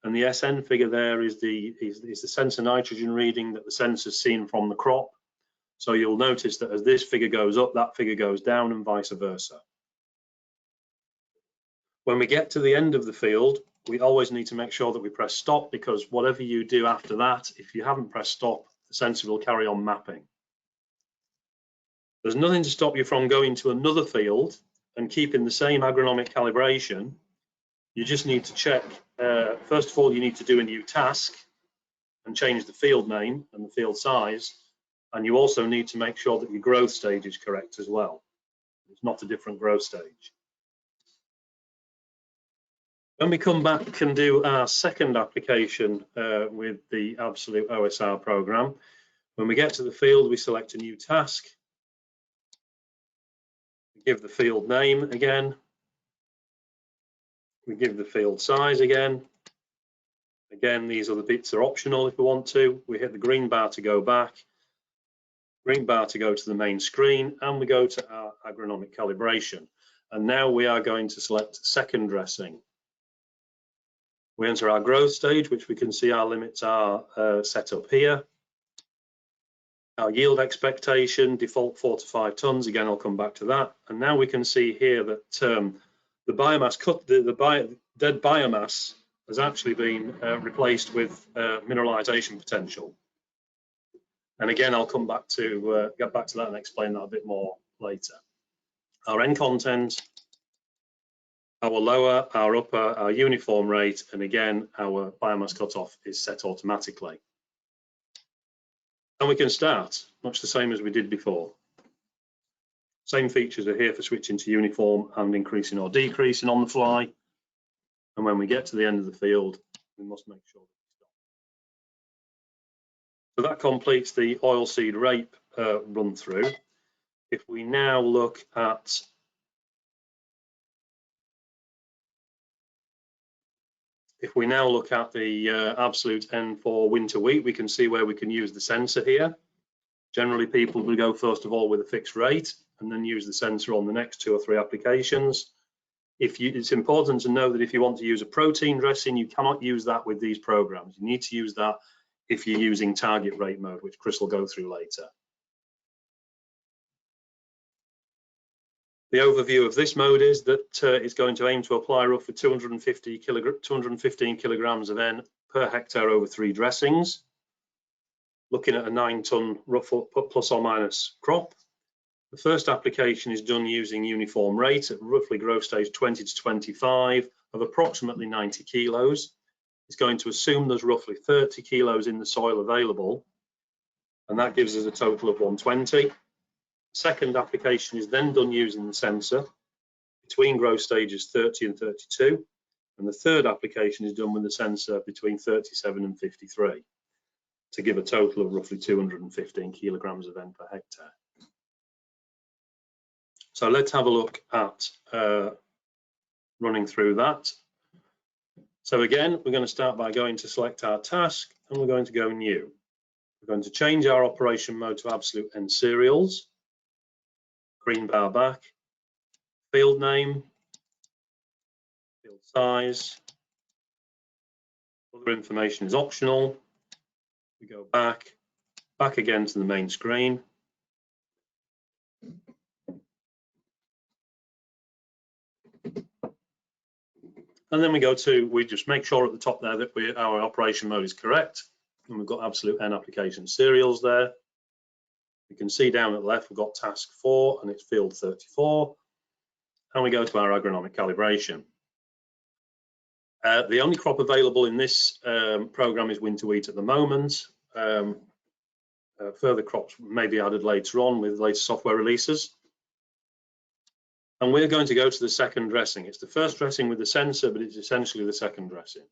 and the SN figure there is the sensor nitrogen reading that the sensor's seen from the crop. So you'll notice that as this figure goes up, that figure goes down and vice versa. When we get to the end of the field, we always need to make sure that we press stop, because whatever you do after that, if you haven't pressed stop, the sensor will carry on mapping. There's nothing to stop you from going to another field and keeping the same agronomic calibration. You just need to check, first of all, you need to do a new task and change the field name and the field size. And you also need to make sure that your growth stage is correct as well. It's not a different growth stage. When we come back and do our second application with the Absolute OSR program, when we get to the field, we select a new task. We give the field name again. We give the field size again. Again, these other bits are optional if we want to. We hit the green bar to go back, green bar to go to the main screen, and we go to our agronomic calibration. And now we are going to select second dressing. We enter our growth stage, which we can see our limits are set up here. Our yield expectation, default 4 to 5 tons. Again, I'll come back to that. And now we can see here that the biomass dead biomass has actually been replaced with mineralization potential. And again, I'll come back to get back to that and explain that a bit more later. Our N content, our lower, our upper, our uniform rate, and again, our biomass cutoff is set automatically. And we can start, much the same as we did before. Same features are here for switching to uniform and increasing or decreasing on the fly. And when we get to the end of the field, we must make sure that we stop. So that completes the oilseed rape run through. If we now look at the Absolute N for winter wheat, we can see where we can use the sensor here. Generally, people will go first of all with a fixed rate and then use the sensor on the next 2 or 3 applications. It's important to know that if you want to use a protein dressing, you cannot use that with these programs. You need to use that if you're using target rate mode, which Chris will go through later. The overview of this mode is that it's going to aim to apply roughly 215 kilograms of N per hectare over 3 dressings, looking at a 9-ton plus or minus crop. The first application is done using uniform rate at roughly growth stage 20 to 25 of approximately 90 kilos. It's going to assume there's roughly 30 kilos in the soil available, and that gives us a total of 120. Second application is then done using the sensor between growth stages 30 and 32, and the third application is done with the sensor between 37 and 53 to give a total of roughly 215 kilograms of N per hectare. So let's have a look at running through that. So again, we're going to start by going to select our task, and we're going to go new. We're going to change our operation mode to Absolute N Cereals. Green bar back, field name, field size, other information is optional. We go back again to the main screen. And then we just make sure at the top there that our operation mode is correct. And we've got Absolute N application cereals there. You can see down at the left, we've got task 4 and it's field 34. And we go to our agronomic calibration. The only crop available in this program is winter wheat at the moment. Further crops may be added later on with later software releases. And we're going to go to the second dressing. It's the first dressing with the sensor, but it's essentially the second dressing.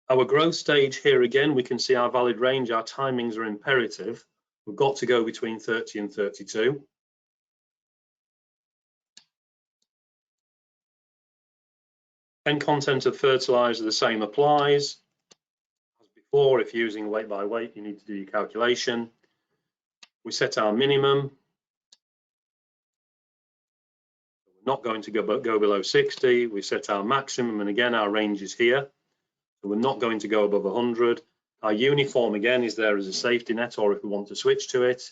Our growth stage here again, we can see our valid range, our timings are imperative. We've got to go between 30 and 32. N content of fertilizer, the same applies. As before, if you're using weight by weight, you need to do your calculation. We set our minimum. We're not going to go below 60. We set our maximum, and again, our range is here. So we're not going to go above 100. Our uniform again is there as a safety net, or if we want to switch to it.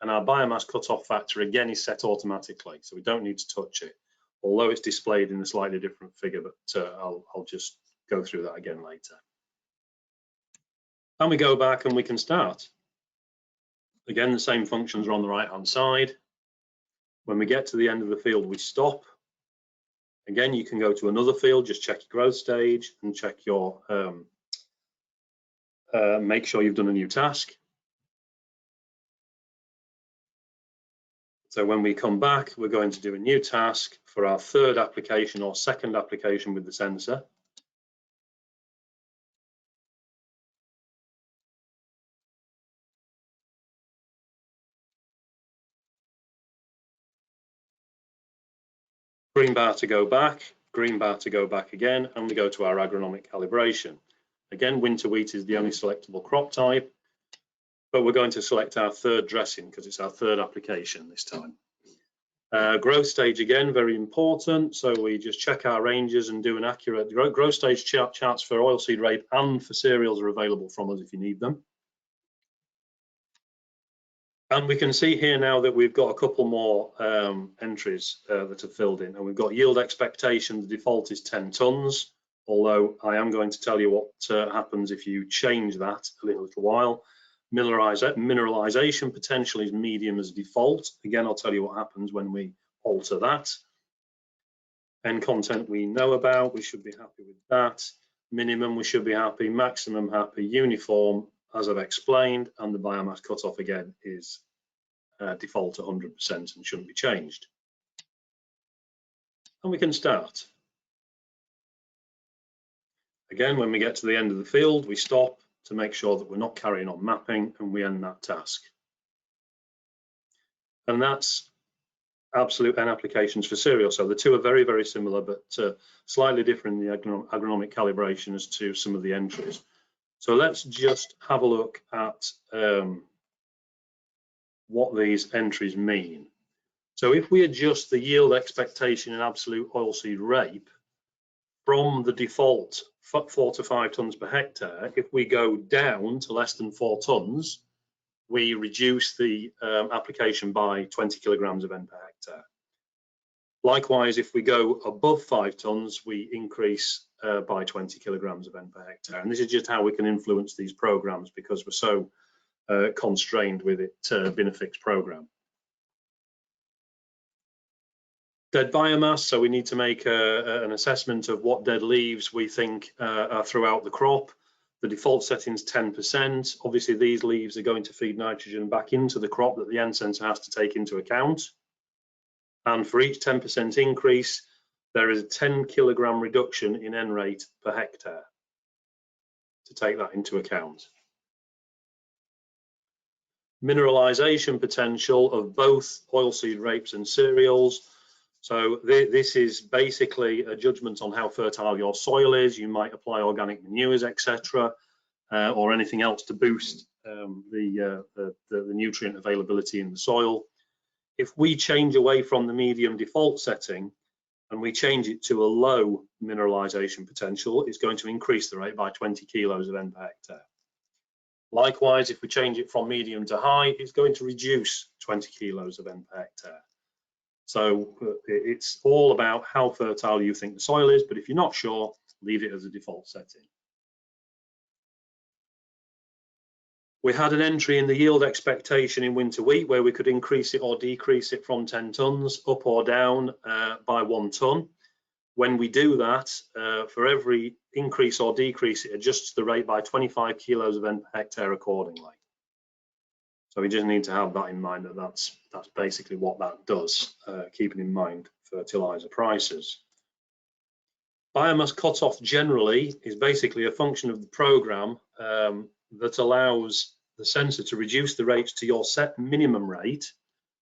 And our biomass cutoff factor again is set automatically, so we don't need to touch it, although it's displayed in a slightly different figure, but I'll just go through that again later. And we go back and we can start. Again, the same functions are on the right-hand side. When we get to the end of the field, we stop. Again, you can go to another field, just check your growth stage and check your, make sure you've done a new task. So when we come back, we're going to do a new task for our third application or second application with the sensor. Green bar to go back, green bar to go back again, and we go to our agronomic calibration. Again, winter wheat is the only selectable crop type, but we're going to select our third dressing because it's our third application this time. Growth stage again, very important. So we just check our ranges and do an accurate growth stage charts for oilseed rape and for cereals are available from us if you need them. And we can see here now that we've got a couple more entries that are filled in, and we've got yield expectation. The default is 10 tons, although I am going to tell you what happens if you change that a little while. Mineralization potential is medium as default. Again, I'll tell you what happens when we alter that. N content we know about, we should be happy with that. Minimum, we should be happy. Maximum, happy. Uniform, as I've explained, and the biomass cutoff again is default 100% and shouldn't be changed. And we can start. Again, when we get to the end of the field, we stop to make sure that we're not carrying on mapping, and we end that task. And that's absolute N applications for cereal. So the two are very, very similar, but slightly different in the agronomic calibration as to some of the entries. So let's just have a look at what these entries mean. So if we adjust the yield expectation in absolute oilseed rape from the default 4 to 5 tons per hectare, if we go down to less than 4 tons, we reduce the application by 20 kilograms of N per hectare. Likewise, if we go above 5 tons, we increase by 20 kilograms of N per hectare. And this is just how we can influence these programs because we're so constrained with it being a fixed program. Dead biomass, so we need to make an assessment of what dead leaves we think are throughout the crop. The default setting is 10%. Obviously, these leaves are going to feed nitrogen back into the crop that the N sensor has to take into account. And for each 10% increase, there is a 10 kilogram reduction in N rate per hectare to take that into account. Mineralization potential of both oilseed rapes and cereals. So this is basically a judgment on how fertile your soil is. You might apply organic manures, etc., or anything else to boost the nutrient availability in the soil. If we change away from the medium default setting and we change it to a low mineralization potential, it's going to increase the rate by 20 kilos of N per hectare. Likewise, if we change it from medium to high, it's going to reduce 20 kilos of N per hectare. So it's all about how fertile you think the soil is, but if you're not sure, leave it as a default setting. We had an entry in the yield expectation in winter wheat where we could increase it or decrease it from 10 tons up or down by 1 ton. When we do that, for every increase or decrease, it adjusts the rate by 25 kilos of N per hectare accordingly. So we just need to have that in mind, that that's basically what that does, keeping in mind fertilizer prices. Biomass cutoff generally is basically a function of the program that allows the sensor to reduce the rates to your set minimum rate.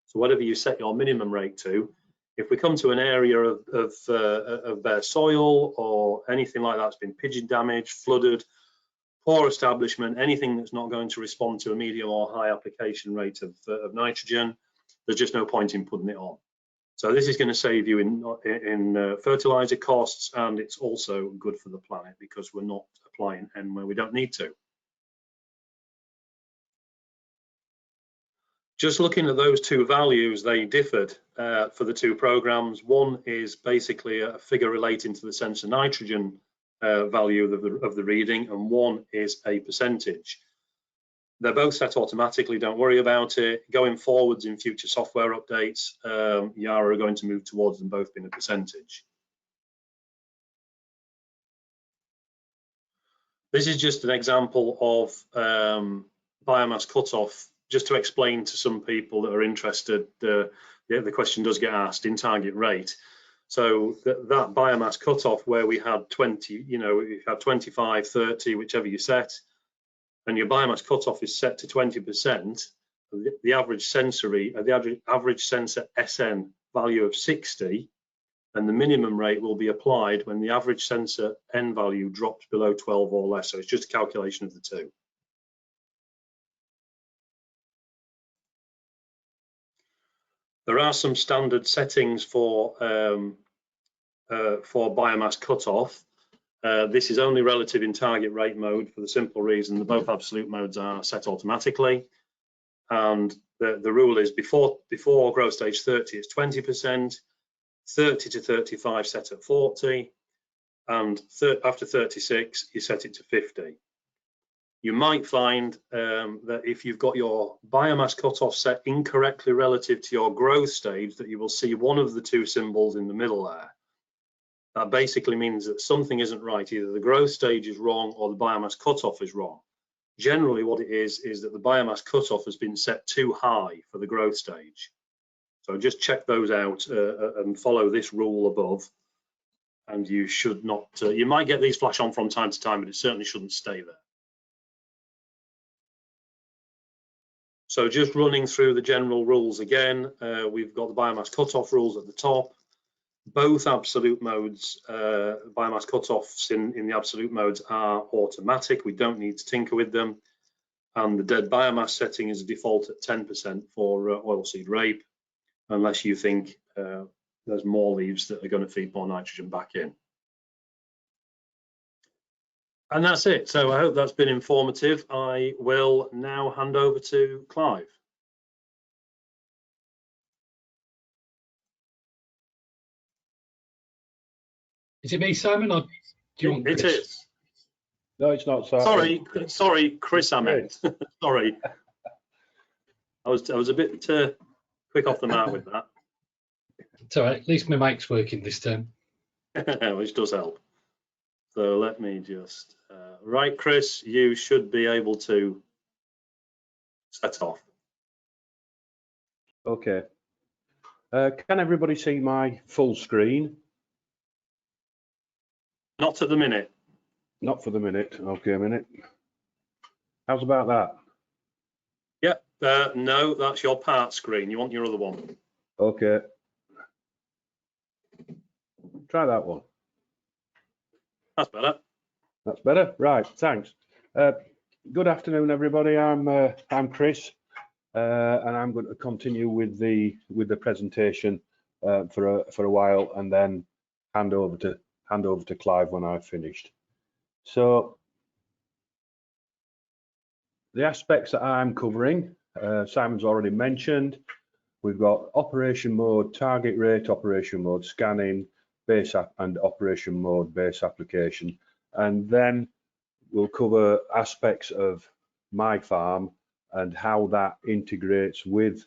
So whatever you set your minimum rate to, if we come to an area of bare soil or anything like that's been pigeon damaged, flooded, poor establishment, anything that's not going to respond to a medium or high application rate of nitrogen, there's just no point in putting it on. So this is going to save you in fertilizer costs, and it's also good for the planet because we're not applying N where we don't need to. Just looking at those two values, they differed for the two programs. One is basically a figure relating to the sensor nitrogen value of the reading, and one is a percentage. They're both set automatically, don't worry about it. Going forwards in future software updates, Yara are going to move towards them both being a percentage. This is just an example of biomass cutoff, just to explain to some people that are interested. The question does get asked in target rate. So that biomass cutoff where we had 20, we had 25, 30, whichever you set, and your biomass cutoff is set to 20%, the average average sensor SN value of 60, and the minimum rate will be applied when the average sensor N value drops below 12 or less. So it's just a calculation of the two. There are some standard settings for biomass cutoff. This is only relative in target rate mode for the simple reason that both absolute modes are set automatically. And the rule is before growth stage 30, it's 20%, 30 to 35 set at 40, and after 36, you set it to 50. You might find that if you've got your biomass cutoff set incorrectly relative to your growth stage, that you will see one of the two symbols in the middle there. That basically means that something isn't right. Either the growth stage is wrong or the biomass cutoff is wrong. Generally, what it is that the biomass cutoff has been set too high for the growth stage. So just check those out and follow this rule above, and you should not. You might get these flash on from time to time, but it certainly shouldn't stay there. So just running through the general rules again, we've got the biomass cutoff rules at the top. Both absolute modes, biomass cutoffs in the absolute modes are automatic. We don't need to tinker with them. And the dead biomass setting is a default at 10% for oilseed rape, unless you think there's more leaves that are going to feed more nitrogen back in. And that's it. So I hope that's been informative. I will now hand over to Clive. Is it me, Simon, or do you want Chris? It is. No, it's not. Sorry, Chris. I meant. Sorry, I was a bit quick off the mark with that. It's all right. At least my mic's working this time. Which does help. So let me just right, Chris. You should be able to set off. Okay. Can everybody see my full screen? Not at the minute. Not for the minute. Okay, a minute. How's about that? Yep. No, that's your part screen. You want your other one. Okay. Try that one. That's better. That's better. Right. Thanks. Good afternoon, everybody. I'm Chris, and I'm going to continue with the presentation for a while, and then hand over to Clive when I've finished. So the aspects that I'm covering, Simon's already mentioned. We've got operation mode, target rate, operation mode, scanning, base app, and operation mode, base application. And then we'll cover aspects of my farm and how that integrates with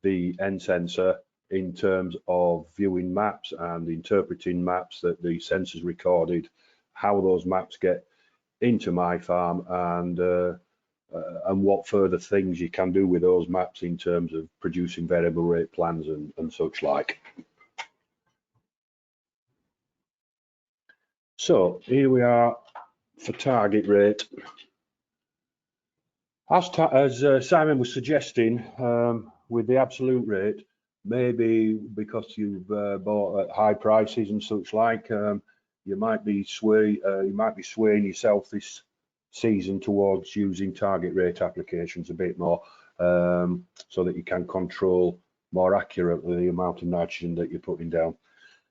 the N sensor in terms of viewing maps and interpreting maps that the sensor's recorded, how those maps get into my farm, and and what further things you can do with those maps in terms of producing variable rate plans and such like. So here we are for target rate. As Simon was suggesting, with the absolute rate, maybe because you've bought at high prices and such like, you might be swaying yourself this season towards using target rate applications a bit more, so that you can control more accurately the amount of nitrogen that you're putting down.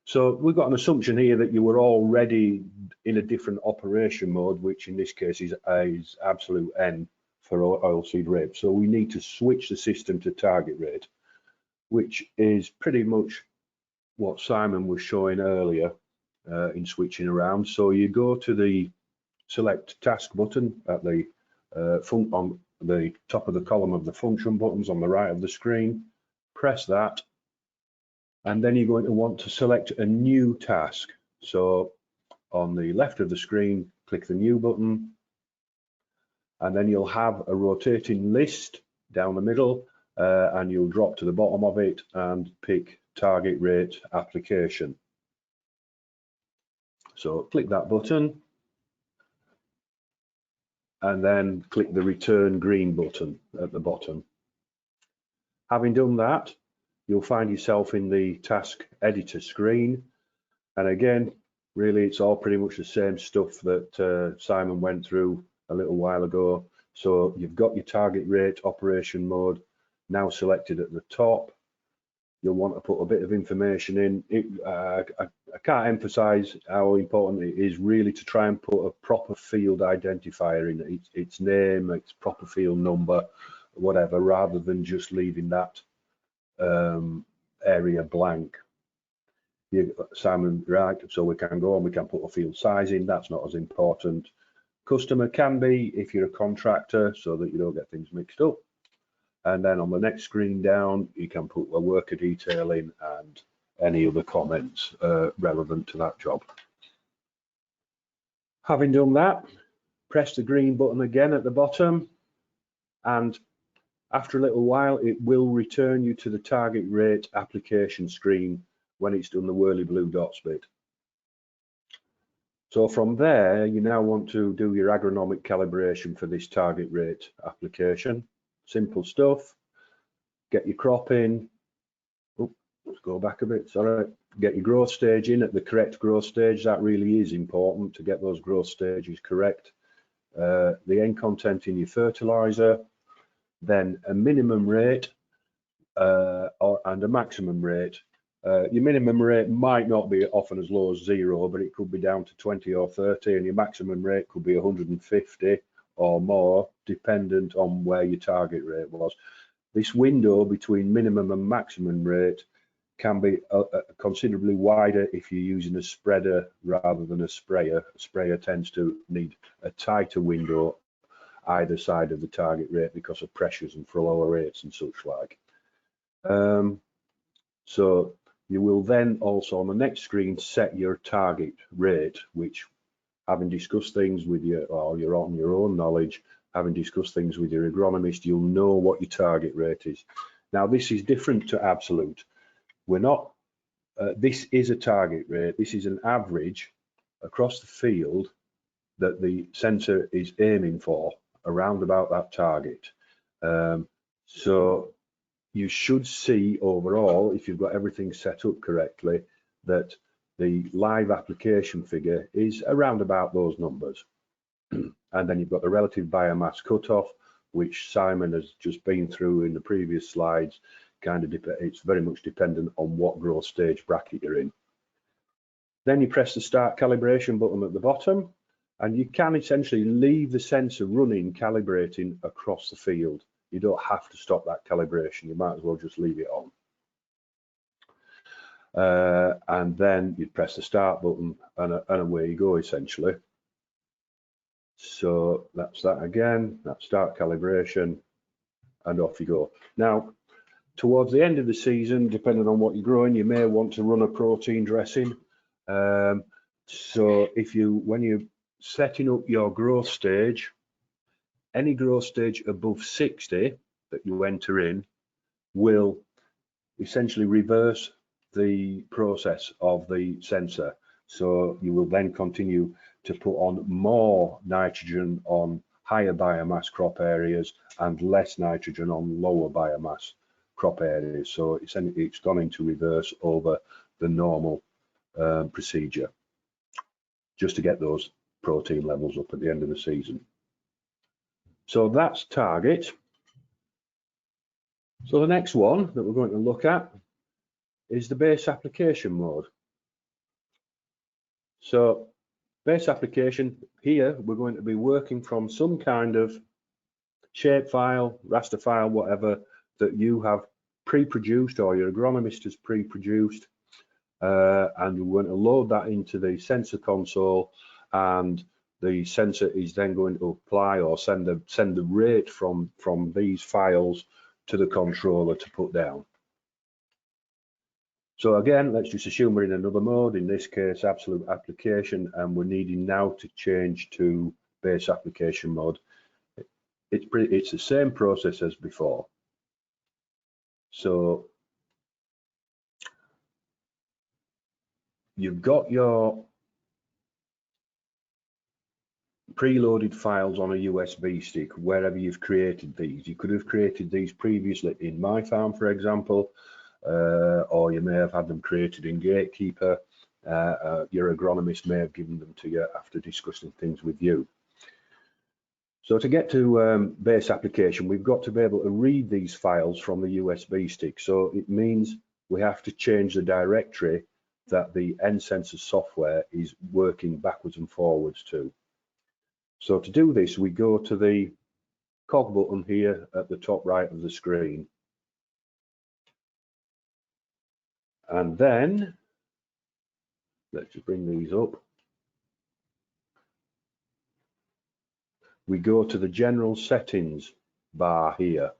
So we've got an assumption here that you were already in a different operation mode, which in this case is absolute N for oilseed rape. So we need to switch the system to target rate, which is pretty much what Simon was showing earlier in switching around. So you go to the select task button at the on the top of the column of the function buttons on the right of the screen, press that, and then you're going to want to select a new task. So on the left of the screen, click the new button, and then you'll have a rotating list down the middle, and you'll drop to the bottom of it and pick target rate application. So click that button, and then click the return green button at the bottom. Having done that, you'll find yourself in the task editor screen. And again, really, it's all pretty much the same stuff that Simon went through a little while ago. So you've got your target rate operation mode now selected at the top. You'll want to put a bit of information in. I can't emphasize how important it is really to try and put a proper field identifier in, its name, its proper field number, whatever, rather than just leaving that area blank. Simon, right, so we can go and we can put a field size in. That's not as important. Customer can be if you're a contractor, so that you don't get things mixed up. And then on the next screen down, you can put a worker detail in and any other comments relevant to that job. Having done that, press the green button again at the bottom, and after a little while, it will return you to the target rate application screen when it's done the whirly blue dots bit. So from there, you now want to do your agronomic calibration for this target rate application. Simple stuff. Get your crop in. Oh, let's go back a bit, sorry. Get your growth stage in at the correct growth stage. That really is important to get those growth stages correct. The N content in your fertilizer, then a minimum rate and a maximum rate. Your minimum rate might not be often as low as 0, but it could be down to 20 or 30, and your maximum rate could be 150 or more, dependent on where your target rate was. This window between minimum and maximum rate can be considerably wider if you're using a spreader rather than a sprayer. A sprayer tends to need a tighter window either side of the target rate because of pressures and flow rates and such like. So you will then also on the next screen set your target rate, which, having discussed things with you, or you're on your own knowledge, having discussed things with your agronomist, you'll know what your target rate is. Now, this is different to absolute. We're not, this is a target rate. This is an average across the field that the sensor is aiming for around about that target. So you should see overall, if you've got everything set up correctly, that the live application figure is around about those numbers. And then you've got the relative biomass cutoff, which Simon has just been through in the previous slides. It's very much dependent on what growth stage bracket you're in. Then you press the start calibration button at the bottom, and you can essentially leave the sensor running, calibrating across the field. You don't have to stop that calibration. You might as well just leave it on. And then you press the start button and away you go essentially. So that's that again, that start calibration, and off you go. Now, towards the end of the season, depending on what you're growing, you may want to run a protein dressing. So when you're setting up your growth stage, any growth stage above 60 that you enter in will essentially reverse the process of the sensor. So you will then continue to put on more nitrogen on higher biomass crop areas and less nitrogen on lower biomass crop areas. So it's gone into reverse over the normal procedure, just to get those protein levels up at the end of the season. So that's target. So the next one that we're going to look at is the base application mode. So base application, here we're going to be working from some kind of shapefile, raster file, whatever that you have pre-produced or your agronomist has pre-produced, and we're going to load that into the sensor console, and the sensor is then going to apply or send the rate from these files to the controller to put down. So again, let's just assume we're in another mode, in this case absolute application, and we're needing now to change to base application mode. It's the same process as before. So you've got your preloaded files on a USB stick wherever you've created these. You could have created these previously in My Farm, for example, or you may have had them created in Gatekeeper. Your agronomist may have given them to you after discussing things with you. So to get to base application, we've got to be able to read these files from the USB stick. So it means we have to change the directory that the N Sensor software is working backwards and forwards to. So to do this, we go to the cog button here at the top right of the screen. And then, let's just bring these up. We go to the general settings bar here.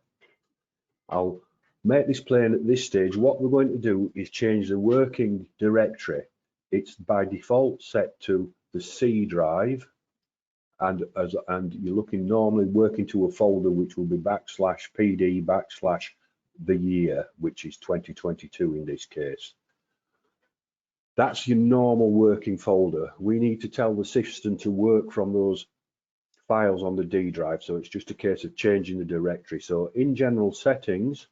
I'll make this plain at this stage. What we're going to do is change the working directory. It's by default set to the C drive, and you're looking normally working to a folder which will be /PD /the year, which is 2022 in this case. That's your normal working folder. We need to tell the system to work from those files on the D drive, so it's just a case of changing the directory. So in general settings,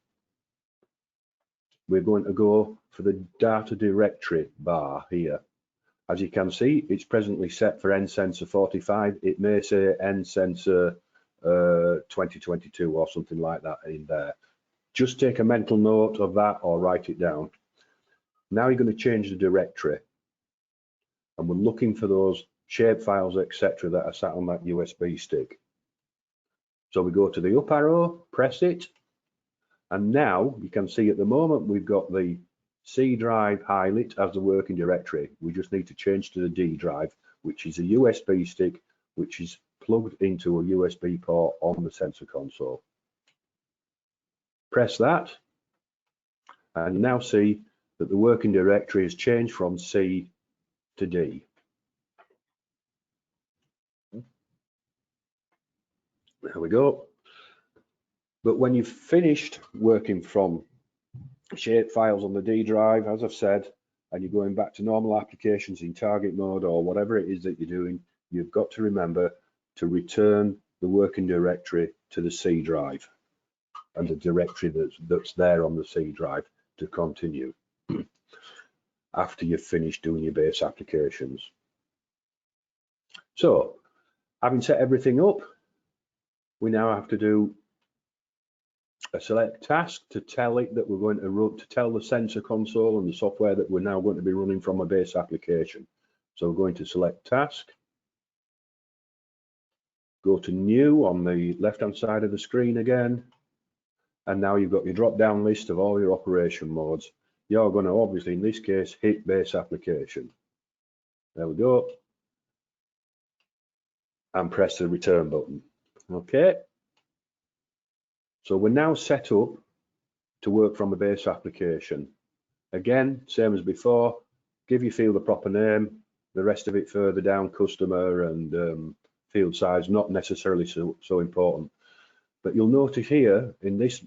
we're going to go for the data directory bar here. As you can see, it's presently set for N Sensor 45. It may say N Sensor 2022 or something like that in there. Just take a mental note of that or write it down. Now you're going to change the directory, and we're looking for those shape files, etc., that are sat on that USB stick. So we go to the up arrow, press it, and now you can see at the moment we've got the C drive highlight as the working directory. We just need to change to the D drive, which is a USB stick which is plugged into a USB port on the sensor console. Press that, and you now see that the working directory has changed from C to D. There we go. But when you've finished working from shape files on the D drive, as I've said, and you're going back to normal applications in target mode or whatever it is that you're doing, you've got to remember to return the working directory to the C drive and the directory that's there on the C drive to continue after you've finished doing your base applications. So, having set everything up, we now have to do a select task to tell it that we're going to run, to tell the sensor console and the software that we're now going to be running from a base application. So we're going to select task, go to new on the left hand side of the screen again, and now you've got your drop down list of all your operation modes. You're going to obviously in this case hit base application. There we go, and press the return button. Okay, so we're now set up to work from a base application. Again, same as before, give your field a proper name, the rest of it further down, customer and field size, not necessarily so important. But you'll notice here in this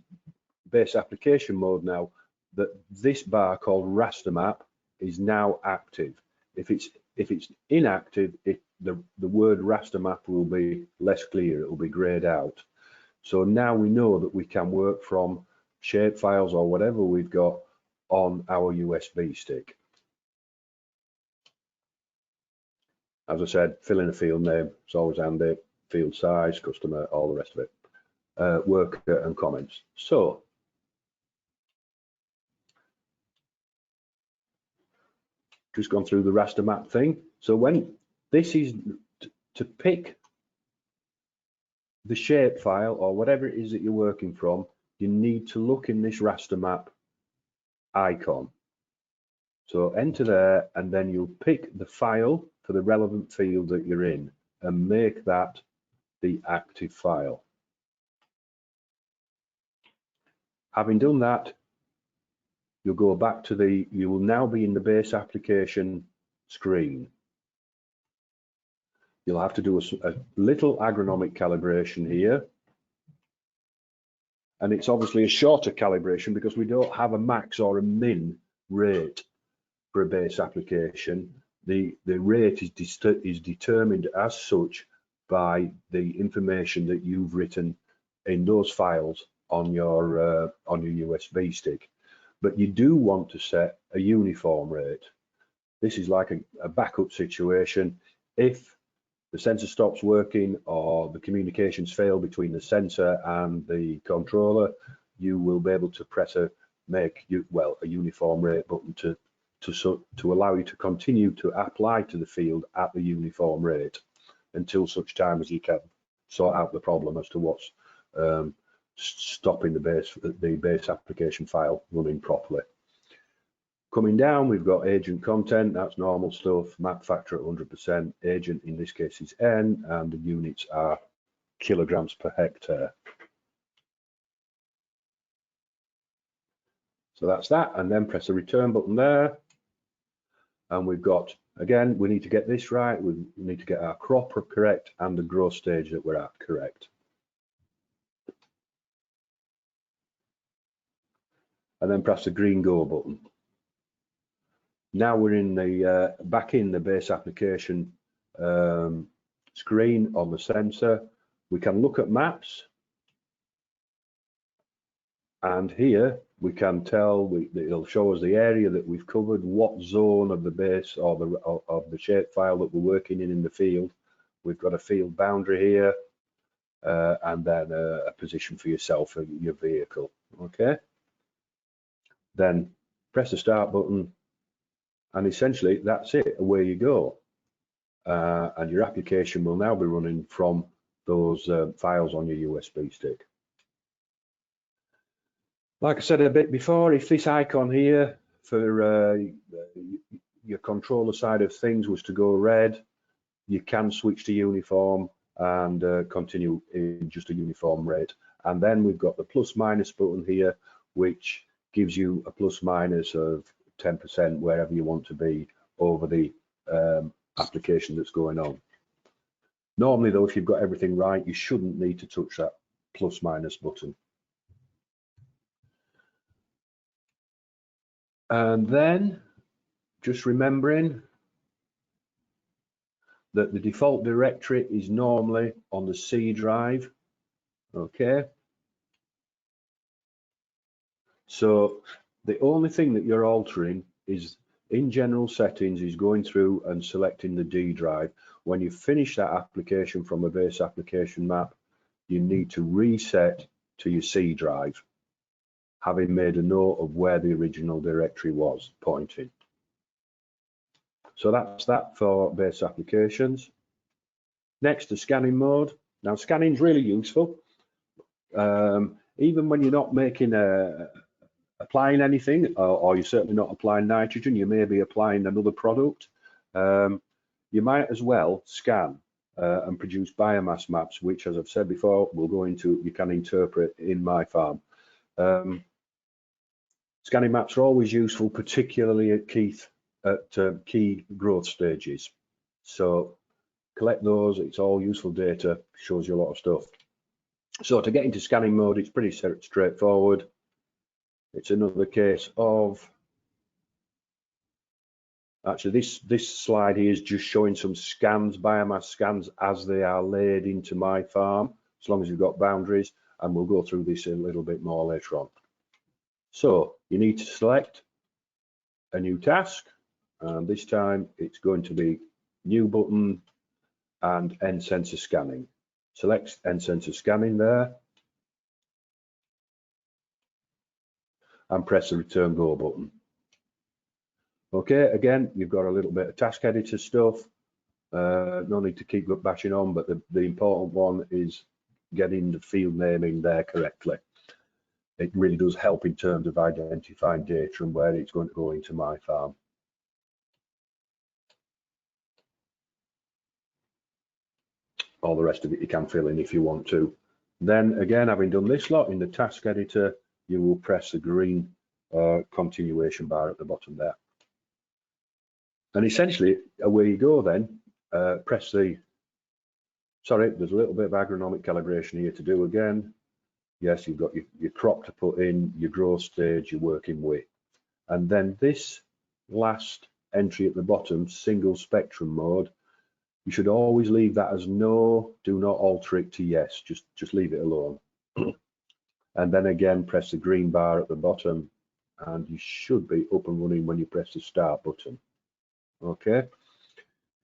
base application mode now that this bar called raster map is now active. If it's inactive, the word raster map will be less clear, it will be grayed out. So now we know that we can work from shape files or whatever we've got on our USB stick. As I said, fill in a field name, it's always handy, field size, customer, all the rest of it, worker and comments. So just gone through the raster map thing. So when this is to pick the shape file or whatever it is that you're working from, you need to look in this raster map icon. So enter there, and then you'll pick the file for the relevant field that you're in and make that the active file. Having done that, you'll go back to you will now be in the base application screen. You'll have to do a little agronomic calibration here. And it's obviously a shorter calibration because we don't have a max or a min rate for a base application. The rate is determined as such by the information that you've written in those files on your USB stick. But you do want to set a uniform rate. This is like a backup situation. If the sensor stops working or the communications fail between the sensor and the controller, you will be able to press a uniform rate button to allow you to continue to apply to the field at the uniform rate until such time as you can sort out the problem as to what's stopping the base application file running properly. Coming down, we've got agent content, that's normal stuff, map factor at 100%, agent in this case is N, and the units are kilograms per hectare. So that's that, and then press the return button there. And we've got, again, we need to get this right, we need to get our crop correct and the growth stage that we're at correct. And then press the green go button. Now we're in the back in the base application screen on the sensor. We can look at maps, and here we can tell it'll show us the area that we've covered, what zone of the base or of the shape file that we're working in the field. We've got a field boundary here, and then a position for yourself for your vehicle. Okay. Then press the start button. And essentially, that's it, away you go. And your application will now be running from those files on your USB stick. Like I said a bit before, if this icon here for your controller side of things was to go red, you can switch to uniform and continue in just a uniform rate. And then we've got the plus minus button here, which gives you a plus minus of 10% wherever you want to be over the application that's going on. Normally though, if you've got everything right, you shouldn't need to touch that plus minus button. And then just remembering that the default directory is normally on the C drive. Okay. So the only thing that you're altering is in general settings is going through and selecting the D drive. When you finish that application from a base application map, you need to reset to your C drive, having made a note of where the original directory was pointing. So that's that for base applications. Next, the scanning mode. Now scanning is really useful. Even when you're not making applying anything, or you're certainly not applying nitrogen, you may be applying another product, you might as well scan and produce biomass maps, which, as I've said before, we'll go into, you can interpret in my farm. Scanning maps are always useful, particularly at key growth stages. So collect those. It's all useful data, shows you a lot of stuff. So to get into scanning mode, it's pretty straightforward. It's another case of, actually this slide here is just showing some scans, biomass scans, as they are laid into my farm, as long as you've got boundaries, and we'll go through this a little bit more later on. So you need to select a new task, and this time it's going to be new button and N sensor scanning. Select N sensor scanning there and press the return go button. Okay, again, you've got a little bit of task editor stuff. No need to keep bashing on, but the important one is getting the field naming there correctly. It really does help in terms of identifying data and where it's going to go into my farm. All the rest of it you can fill in if you want to. Then again, having done this lot in the task editor, you will press the green continuation bar at the bottom there. And essentially, away you go then. Press the, sorry, there's a little bit of agronomic calibration here to do again. Yes, you've got your crop to put in, your growth stage, your working width. And then this last entry at the bottom, single spectrum mode, you should always leave that as no, do not alter it to yes, just leave it alone. And then again, press the green bar at the bottom, and you should be up and running when you press the start button. Okay,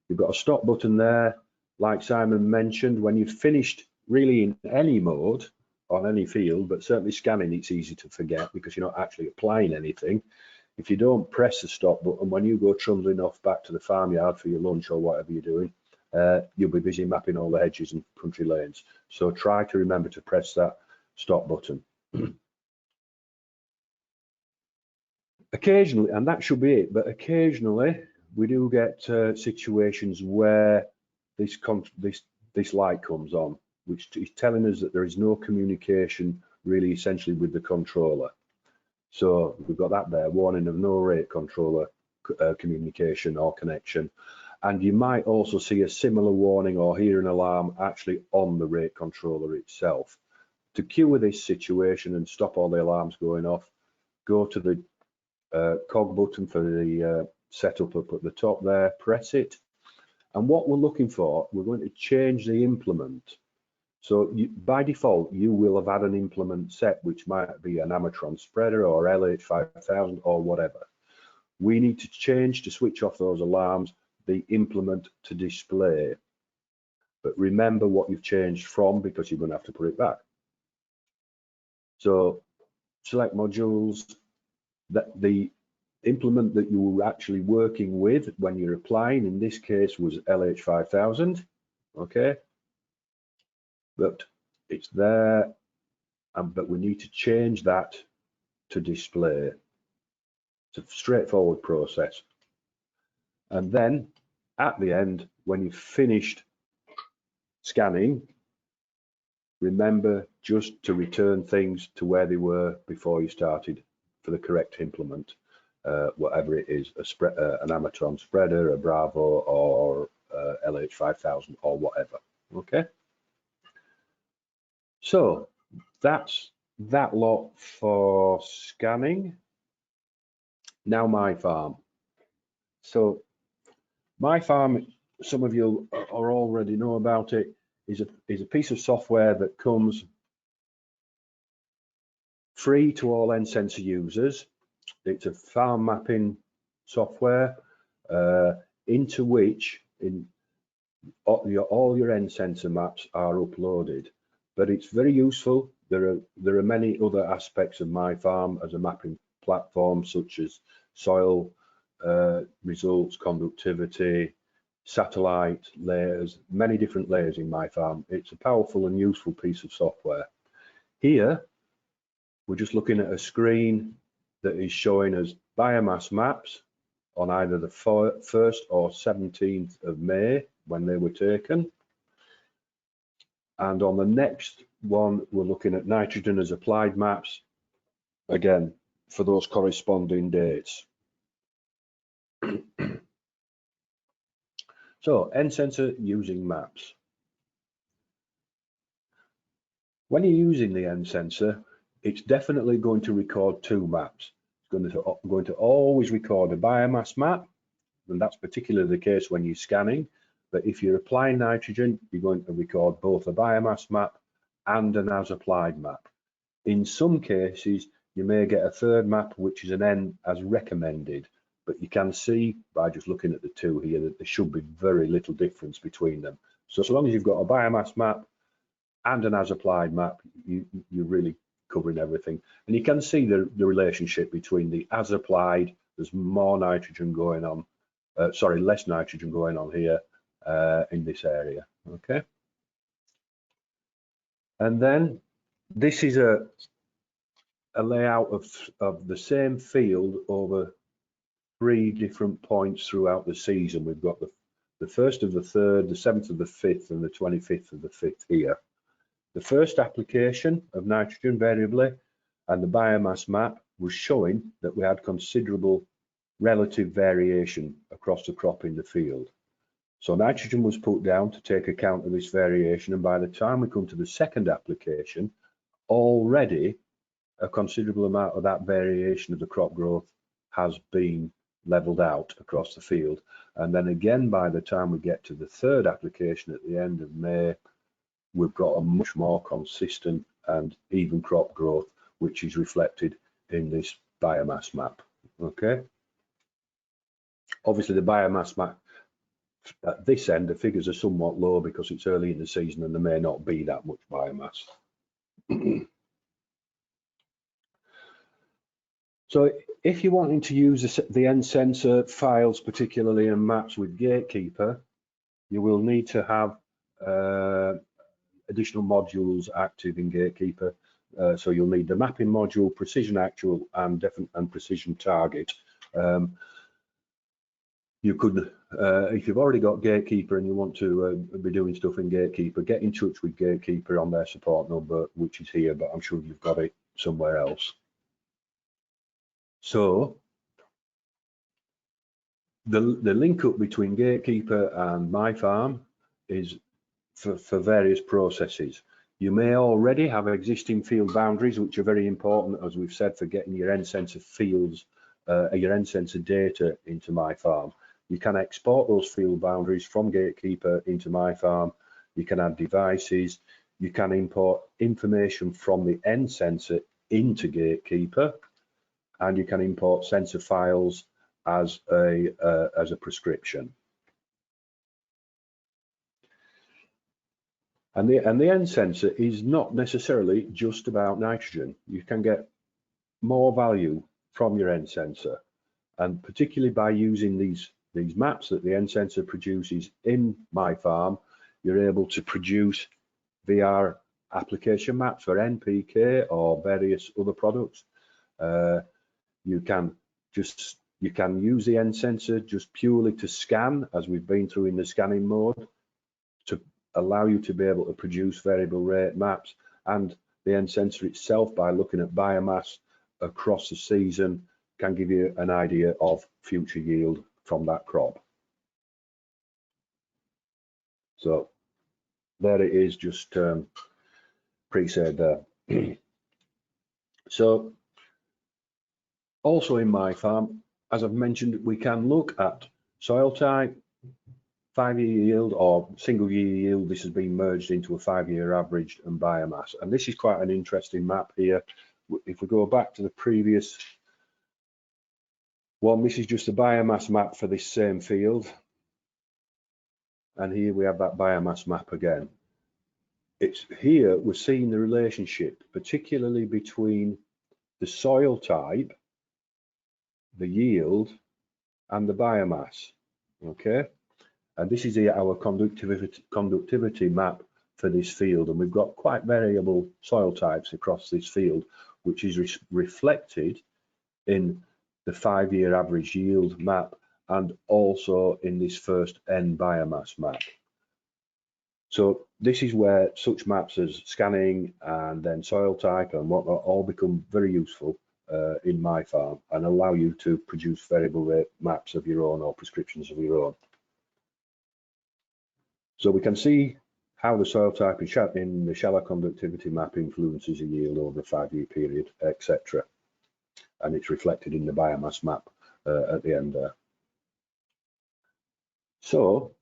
you've got a stop button there. Like Simon mentioned, when you've finished really in any mode on any field, but certainly scanning, it's easy to forget because you're not actually applying anything. If you don't press the stop button, when you go trundling off back to the farmyard for your lunch or whatever you're doing, you'll be busy mapping all the hedges and country lanes. So try to remember to press that stop button. Occasionally, and that should be it, but occasionally we do get situations where this light comes on, which is telling us that there is no communication really essentially with the controller. So we've got that there, warning of no rate controller communication or connection. And you might also see a similar warning or hear an alarm actually on the rate controller itself. To cure this situation and stop all the alarms going off, go to the cog button for the setup up at the top there, press it. And what we're looking for, we're going to change the implement. So by default, you will have had an implement set, which might be an Amatron spreader or LH5000 or whatever. We need to change to switch off those alarms, the implement to display. But remember what you've changed from, because you're going to have to put it back. So select modules, that the implement that you were actually working with when you're applying, in this case was LH5000, okay? But it's there, but we need to change that to display. It's a straightforward process. And then at the end, when you've finished scanning, remember just to return things to where they were before you started for the correct implement, whatever it is, an Amatron spreader, a Bravo, or LH5000 or whatever, okay? So that's that lot for scanning. Now my farm. So my farm, some of you already know about it, is a piece of software that comes free to all N Sensor users. It's a farm mapping software into which all your N Sensor maps are uploaded. But it's very useful. There are many other aspects of my farm as a mapping platform, such as soil results, conductivity, satellite layers, many different layers in my farm. It's a powerful and useful piece of software. Here, we're just looking at a screen that is showing us biomass maps on either the 1st or 17th of May when they were taken. And on the next one, we're looking at nitrogen as applied maps, again, for those corresponding dates. So N Sensor using maps. When you're using the N Sensor, it's definitely going to record two maps. It's going to always record a biomass map, and that's particularly the case when you're scanning. But if you're applying nitrogen, you're going to record both a biomass map and an as applied map. In some cases, you may get a third map, which is an N as recommended, but you can see by just looking at the two here that there should be very little difference between them. So as long as you've got a biomass map and an as applied map, you're really covering everything. And you can see the relationship between the as applied, there's more nitrogen going on, less nitrogen going on here in this area, okay? And then this is a layout of the same field over 3 different points throughout the season. We've got the 1st of the 3rd, the 7th of the 5th, and the 25th of the 5th here. The first application of nitrogen variably and the biomass map was showing that we had considerable relative variation across the crop in the field. So nitrogen was put down to take account of this variation, and by the time we come to the second application, already a considerable amount of that variation of the crop growth has been leveled out across the field. And then again, by the time we get to the third application at the end of May, we've got a much more consistent and even crop growth, which is reflected in this biomass map, okay? Obviously the biomass map at this end, the figures are somewhat low because it's early in the season and there may not be that much biomass. So if you're wanting to use the N Sensor files, particularly in maps with Gatekeeper, you will need to have additional modules active in Gatekeeper. So you'll need the mapping module, precision actual, and precision target. You could, if you've already got Gatekeeper and you want to be doing stuff in Gatekeeper, get in touch with Gatekeeper on their support number, which is here, but I'm sure you've got it somewhere else. So the link up between Gatekeeper and My Farm is for various processes. You may already have existing field boundaries, which are very important, as we've said, for getting your N Sensor fields, your N Sensor data into My Farm. You can export those field boundaries from Gatekeeper into My Farm. You can add devices. You can import information from the N Sensor into Gatekeeper, and you can import sensor files as a prescription. And the N Sensor is not necessarily just about nitrogen. You can get more value from your N Sensor, and particularly by using these maps that the N Sensor produces in My Farm, you're able to produce VR application maps for NPK or various other products. You can use the N Sensor just purely to scan, as we've been through in the scanning mode, to allow you to be able to produce variable rate maps, and the N Sensor itself, by looking at biomass across the season, can give you an idea of future yield from that crop. So there it is, just pre-said there. So also in My Farm, as I've mentioned, we can look at soil type, 5-year yield or single year yield. This has been merged into a 5-year average, and biomass. And this is quite an interesting map here. If we go back to the previous one, this is just a biomass map for this same field. And here we have that biomass map again. It's here we're seeing the relationship, particularly between the soil type, the yield, and the biomass, okay? And this is our conductivity map for this field, and we've got quite variable soil types across this field, which is reflected in the 5-year average yield map and also in this first N biomass map. So this is where such maps as scanning and then soil type and whatnot all become very useful in My Farm, and allow you to produce variable rate maps of your own or prescriptions of your own. So we can see how the soil type in the shallow conductivity map influences the yield over a 5-year period, etc. And it's reflected in the biomass map at the end there. So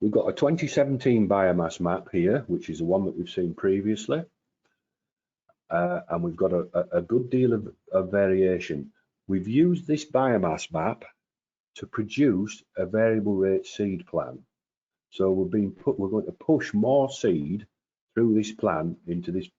we've got a 2017 biomass map here, which is the one that we've seen previously. And we've got a good deal of variation. We've used this biomass map to produce a variable rate seed plan. So we're going to push more seed through this plan into this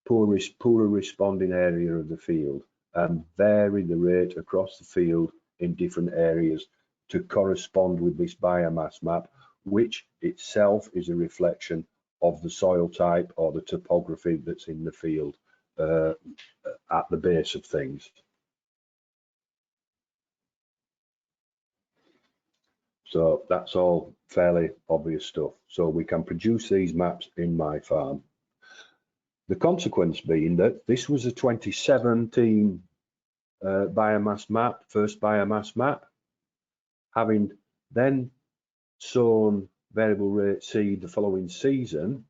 poorer responding area of the field and vary the rate across the field in different areas to correspond with this biomass map, which itself is a reflection of the soil type or the topography that's in the field at the base of things. So that's all fairly obvious stuff. So we can produce these maps in my farm. The consequence being that this was a 2017 biomass map, first biomass map. Having then sown variable rate seed the following season,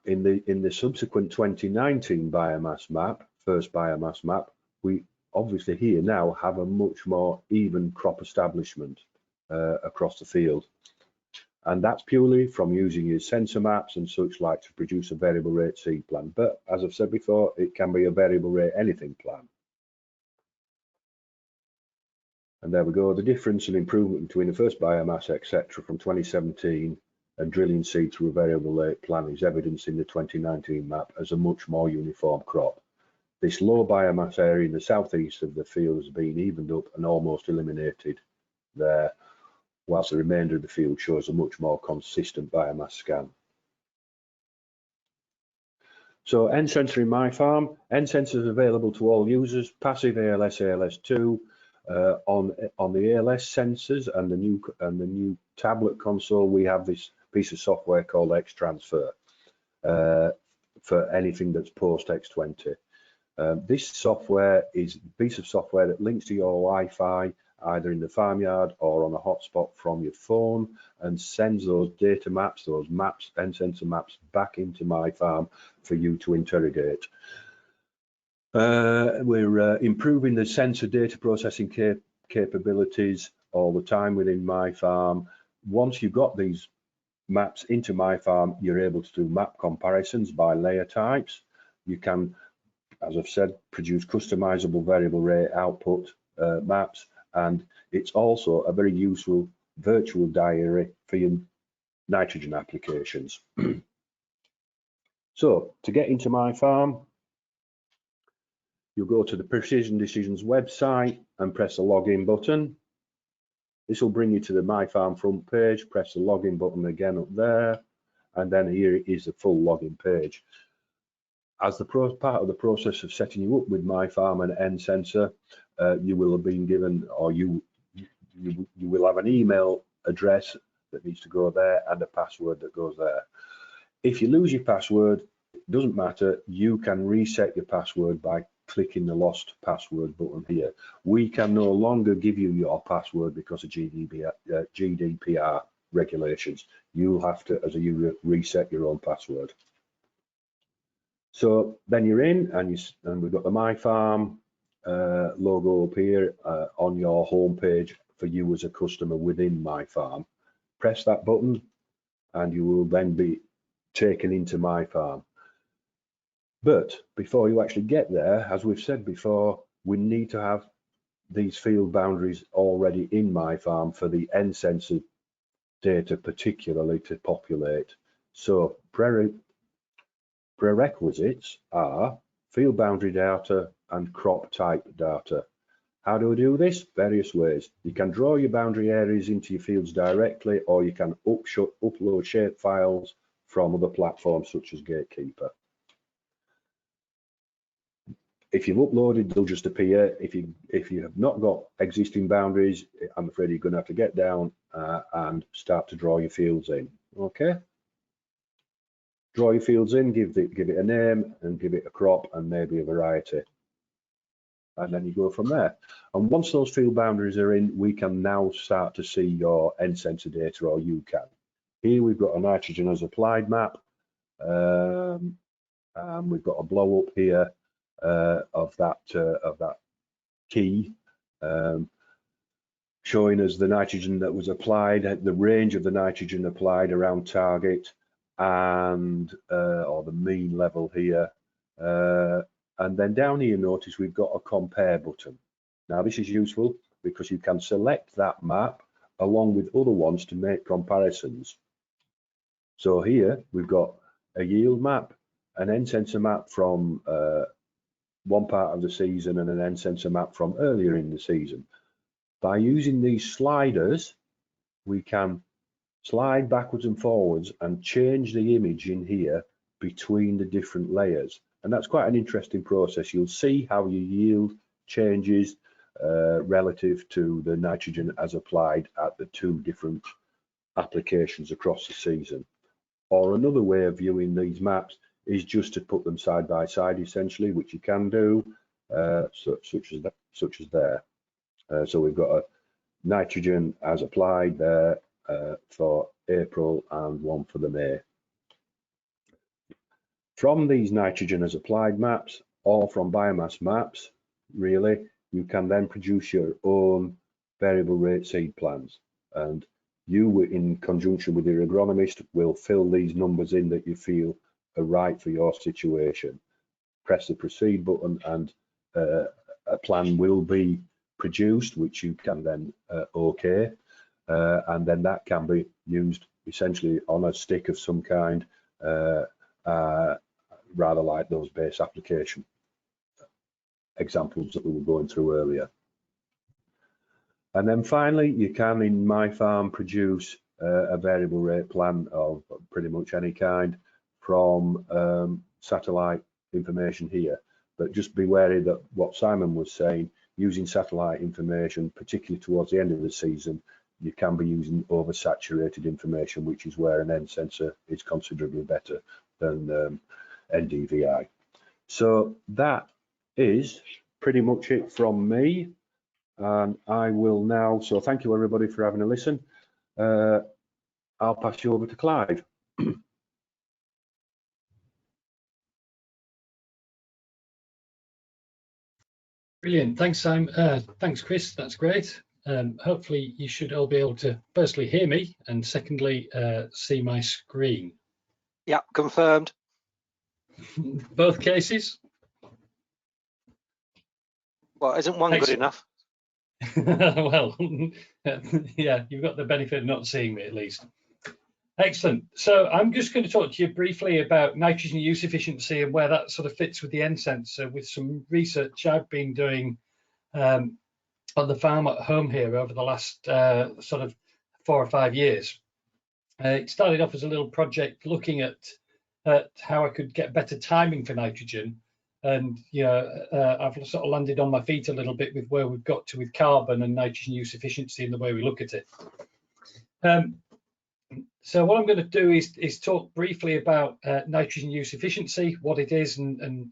in the subsequent 2019 biomass map, first biomass map, we obviously here now have a much more even crop establishment across the field. And that's purely from using your sensor maps and such like to produce a variable rate seed plan. But as I've said before, it can be a variable rate anything plan. And there we go, the difference and improvement between the first biomass, etc., from 2017 and drilling seed through a variable rate plan is evidenced in the 2019 map as a much more uniform crop. This low biomass area in the southeast of the field has been evened up and almost eliminated there, whilst the remainder of the field shows a much more consistent biomass scan. So N Sensor in my farm. N Sensor is available to all users, passive ALS, ALS2, on the ALS sensors and the new tablet console. We have this piece of software called X Transfer for anything that's post X20. This software is a piece of software that links to your Wi-Fi either in the farmyard or on a hotspot from your phone and sends those data maps, those maps, N Sensor maps, back into my farm for you to interrogate. We're improving the sensor data processing capabilities all the time within my farm. Once you've got these maps into my farm, you're able to do map comparisons by layer types. You can, as I've said, produce customizable variable rate output maps, and it's also a very useful virtual diary for your nitrogen applications. So to get into my farm, you'll go to the Precision Decisions website and press the login button. This will bring you to the My Farm front page. Press the login button again up there, and then here is the full login page. As the part of the process of setting you up with My Farm and N Sensor, you will have been given, or you will have an email address that needs to go there and a password that goes there. If you lose your password, it doesn't matter. You can reset your password by clicking the lost password button here. We can no longer give you your password because of GDPR regulations. You'll have to, as a user, reset your own password. So then you're in, and we've got the My Farm logo up here on your home page for you as a customer within My Farm. Press that button and you will then be taken into My Farm. But before you actually get there, as we've said before, we need to have these field boundaries already in My Farm for the N Sensor data particularly to populate. So prerequisites are field boundary data and crop type data. How do we do this? Various ways. You can draw your boundary areas into your fields directly, or you can upload shape files from other platforms such as Gatekeeper. If you've uploaded, they'll just appear. If you have not got existing boundaries, I'm afraid you're going to have to get down and start to draw your fields in. Okay. Draw your fields in, give it a name and give it a crop and maybe a variety. and then you go from there. And once those field boundaries are in, we can now start to see your N sensor data, or you can. Here we've got a nitrogen as applied map, and we've got a blow up here of that key, showing us the nitrogen that was applied, the range of the nitrogen applied around target, and or the mean level here. And then down here, notice we've got a compare button. Now this is useful because you can select that map along with other ones to make comparisons. So here we've got a yield map, an N sensor map from one part of the season, and an N sensor map from earlier in the season. By using these sliders, we can slide backwards and forwards and change the image in here between the different layers. And that's quite an interesting process. You'll see how your yield changes relative to the nitrogen as applied at the two different applications across the season. Or another way of viewing these maps is just to put them side by side, essentially, which you can do, such as there. So we've got a nitrogen as applied there for April and one for the May. From these nitrogen as applied maps, or from biomass maps, really, you can then produce your own variable rate seed plans. And you, in conjunction with your agronomist, will fill these numbers in that you feel are right for your situation. Press the proceed button and a plan will be produced, which you can then OK. And then that can be used essentially on a stick of some kind, rather like those base application examples that we were going through earlier. And then finally, you can, in My Farm, produce a variable rate plan of pretty much any kind from satellite information here. But just be wary that what Simon was saying, using satellite information, particularly towards the end of the season, you can be using oversaturated information, which is where an N sensor is considerably better than NDVI. So that is pretty much it from me. And I will now, so thank you everybody for having a listen. I'll pass you over to Clive. Brilliant. Thanks, Simon. Thanks, Chris. That's great. Hopefully you should all be able to firstly hear me and secondly see my screen. Yeah, confirmed. Both cases? Well, isn't one good enough? Well, yeah, you've got the benefit of not seeing me at least. Excellent. So I'm just going to talk to you briefly about nitrogen use efficiency and where that sort of fits with the N sensor, with some research I've been doing on the farm at home here over the last sort of 4 or 5 years. It started off as a little project looking at how I could get better timing for nitrogen. And I've sort of landed on my feet a little bit with where we've got to with carbon and nitrogen use efficiency and the way we look at it. So what I'm going to do is talk briefly about nitrogen use efficiency, what it is, and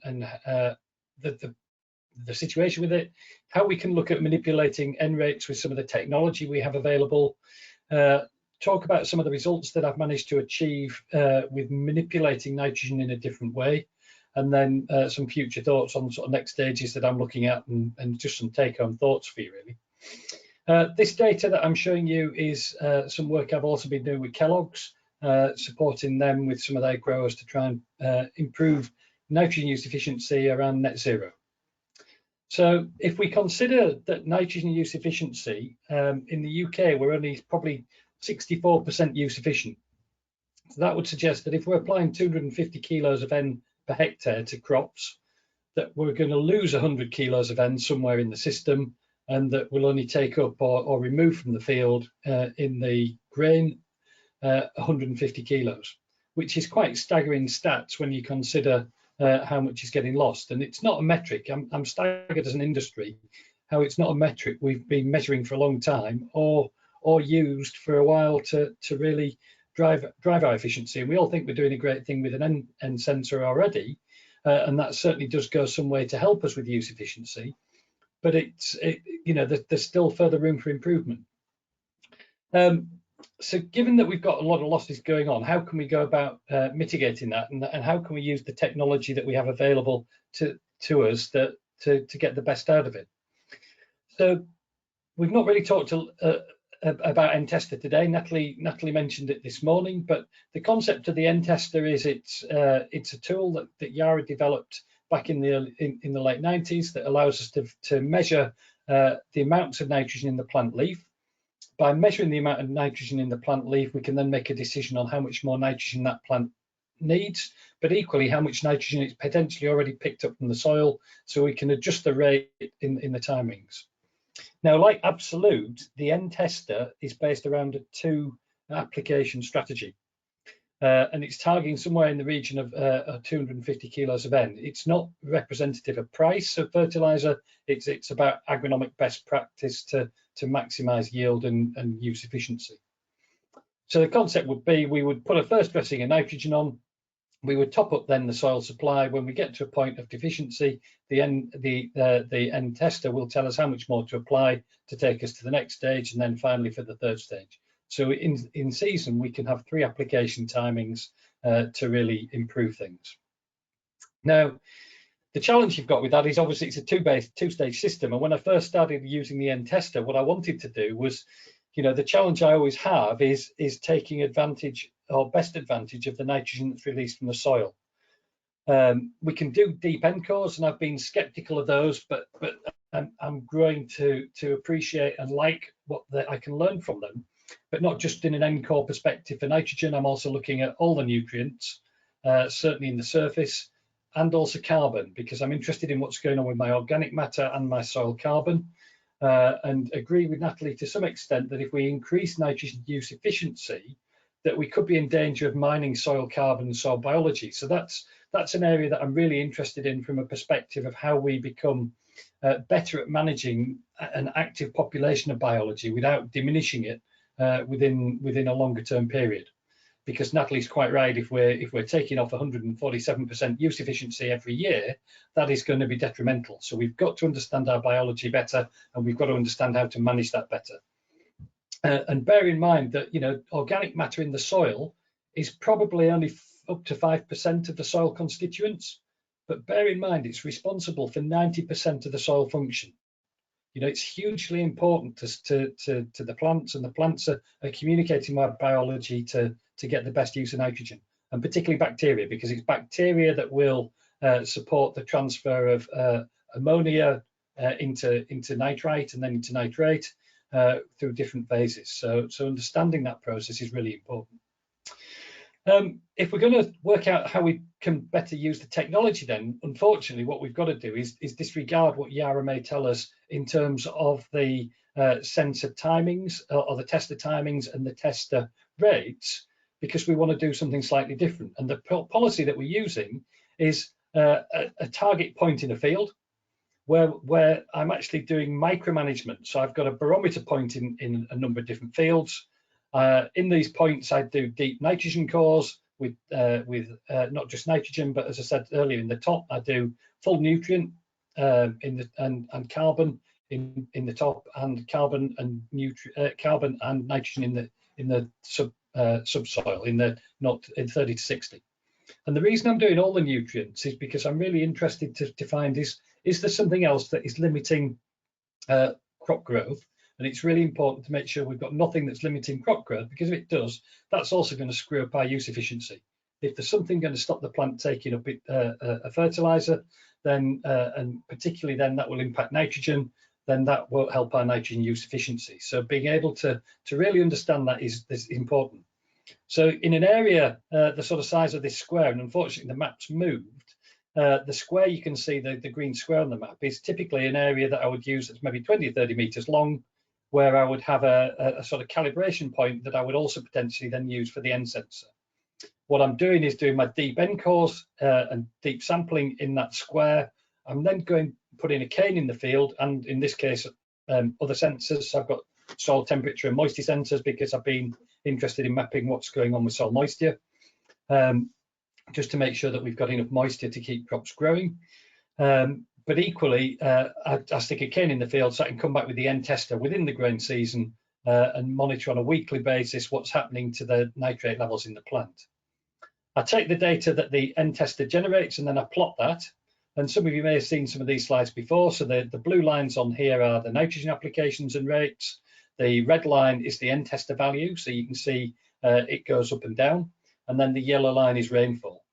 the situation with it, how we can look at manipulating N rates with some of the technology we have available, talk about some of the results that I've managed to achieve with manipulating nitrogen in a different way, and then some future thoughts on sort of next stages that I'm looking at, and just some take-home thoughts for you, really. This data that I'm showing you is some work I've also been doing with Kellogg's, supporting them with some of their growers to try and improve nitrogen use efficiency around net zero. So if we consider that nitrogen use efficiency in the UK, we're only probably 64% use efficient. So that would suggest that if we're applying 250 kilos of N per hectare to crops, that we're going to lose 100 kilos of N somewhere in the system, and that we'll only take up or remove from the field in the grain 150 kilos, which is quite staggering stats when you consider how much is getting lost. And it's not a metric. I'm staggered as an industry how it's not a metric we've been measuring for a long time or used for a while to really drive our efficiency. And we all think we're doing a great thing with an N sensor already, and that certainly does go some way to help us with use efficiency. but there's still further room for improvement. So given that we've got a lot of losses going on, how can we go about mitigating that, and how can we use the technology that we have available to us to get the best out of it? So we've not really talked about N Tester today. Natalie mentioned it this morning, but the concept of the N Tester is it's a tool that Yara developed back in the late 90s that allows us to measure the amounts of nitrogen in the plant leaf. By measuring the amount of nitrogen in the plant leaf, we can then make a decision on how much more nitrogen that plant needs, but equally how much nitrogen it's potentially already picked up from the soil, so we can adjust the rate in the timings. Now, like Absolute, the N Tester is based around a 2 application strategy, and it's targeting somewhere in the region of 250 kilos of N. It's not representative of price of fertilizer. It's about agronomic best practice to maximize yield and use efficiency. So the concept would be we would put a first dressing of nitrogen on, we would top up then the soil supply. When we get to a point of deficiency, the N Tester will tell us how much more to apply to take us to the next stage, and then finally for the third stage. So in season, we can have 3 application timings to really improve things. Now, the challenge you've got with that is obviously it's a two-stage system. And when I first started using the N Tester, what I wanted to do was, the challenge I always have is taking advantage or best advantage of the nitrogen that's released from the soil. We can do deep N cores, and I've been skeptical of those, but I'm growing to appreciate and like what I can learn from them, but not just in an N core perspective for nitrogen. I'm also looking at all the nutrients, certainly in the surface, and also carbon, because I'm interested in what's going on with my organic matter and my soil carbon, and agree with Natalie to some extent that if we increase nitrogen use efficiency, that we could be in danger of mining soil carbon and soil biology. So that's an area that I'm really interested in from a perspective of how we become better at managing an active population of biology without diminishing it within a longer term period. Because Natalie's quite right, if we're taking off 147% use efficiency every year, that is going to be detrimental. So we've got to understand our biology better, and we've got to understand how to manage that better. And bear in mind that organic matter in the soil is probably only up to 5% of the soil constituents, but bear in mind it's responsible for 90% of the soil function. It's hugely important to the plants, and the plants are communicating with biology to get the best use of nitrogen, and particularly bacteria, because it's bacteria that will support the transfer of ammonia into nitrite and then into nitrate through different phases. So understanding that process is really important. If we're going to work out how we can better use the technology, then unfortunately what we've got to do is disregard what Yara may tell us in terms of the sensor timings or the tester timings and the tester rates, because we want to do something slightly different. And the policy that we're using is a target point in a field where I'm actually doing micromanagement. So I've got a barometer point in a number of different fields. In these points, I do deep nitrogen cores with not just nitrogen, but as I said earlier, in the top, I do full nutrient and carbon in the top, and carbon and nitrogen in the subsoil in 30 to 60. And the reason I'm doing all the nutrients is because I'm really interested to find is there something else that is limiting crop growth. And it's really important to make sure we've got nothing that's limiting crop growth, because if it does, that's also going to screw up our use efficiency. If there's something going to stop the plant taking up a fertilizer, then and particularly then that will impact nitrogen, then that won't help our nitrogen use efficiency. So being able to really understand that is important. So in an area the sort of size of this square, and unfortunately the map's moved, the square you can see, the green square on the map, is typically an area that I would use that's maybe 20 or 30 meters long, where I would have a sort of calibration point that I would also potentially then use for the N sensor. What I'm doing is doing my deep N cores and deep sampling in that square. I'm then putting a cane in the field, and in this case, other sensors. So I've got soil temperature and moisture sensors, because I've been interested in mapping what's going on with soil moisture, just to make sure that we've got enough moisture to keep crops growing. But equally, I stick a cane in the field so I can come back with the N tester within the grain season and monitor on a weekly basis what's happening to the nitrate levels in the plant. I take the data that the N tester generates and then I plot that. And some of you may have seen some of these slides before. So the blue lines on here are the nitrogen applications and rates. The red line is the N tester value. So you can see it goes up and down. And then the yellow line is rainfall.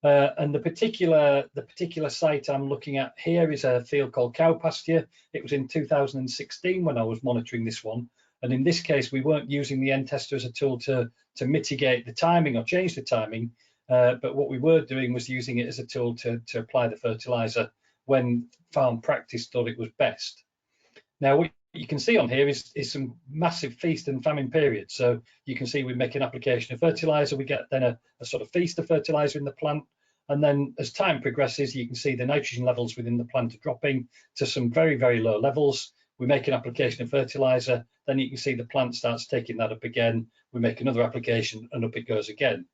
And the particular site I'm looking at here is a field called Cow Pasture. It was in 2016 when I was monitoring this one. And in this case, we weren't using the N tester as a tool to mitigate the timing or change the timing. But what we were doing was using it as a tool to apply the fertilizer when farm practice thought it was best. Now, what you can see on here is some massive feast and famine periods. So you can see we make an application of fertilizer, we get then a sort of feast of fertilizer in the plant. And then as time progresses, you can see the nitrogen levels within the plant are dropping to some very, very low levels. We make an application of fertilizer, then you can see the plant starts taking that up again. We make another application and up it goes again.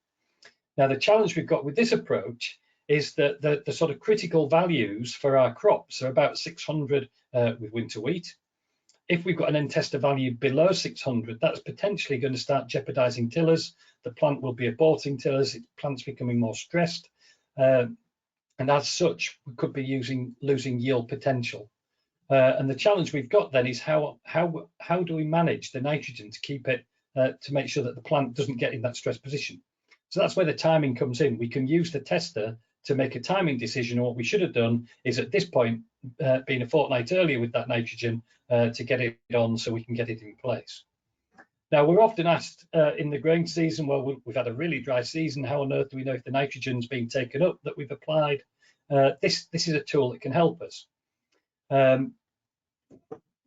Now, the challenge we've got with this approach is that the sort of critical values for our crops are about 600 with winter wheat. If we've got an N tester value below 600, that's potentially going to start jeopardizing tillers. The plant will be aborting tillers, the plant's becoming more stressed. And as such, we could be losing yield potential. And the challenge we've got then is how do we manage the nitrogen to keep it, to make sure that the plant doesn't get in that stress position. So that's where the timing comes in. We can use the tester to make a timing decision. What we should have done is at this point, been a fortnight earlier with that nitrogen to get it on so we can get it in place. Now, we're often asked in the grain season, well, we've had a really dry season, how on earth do we know if the nitrogen's being taken up that we've applied? This is a tool that can help us. And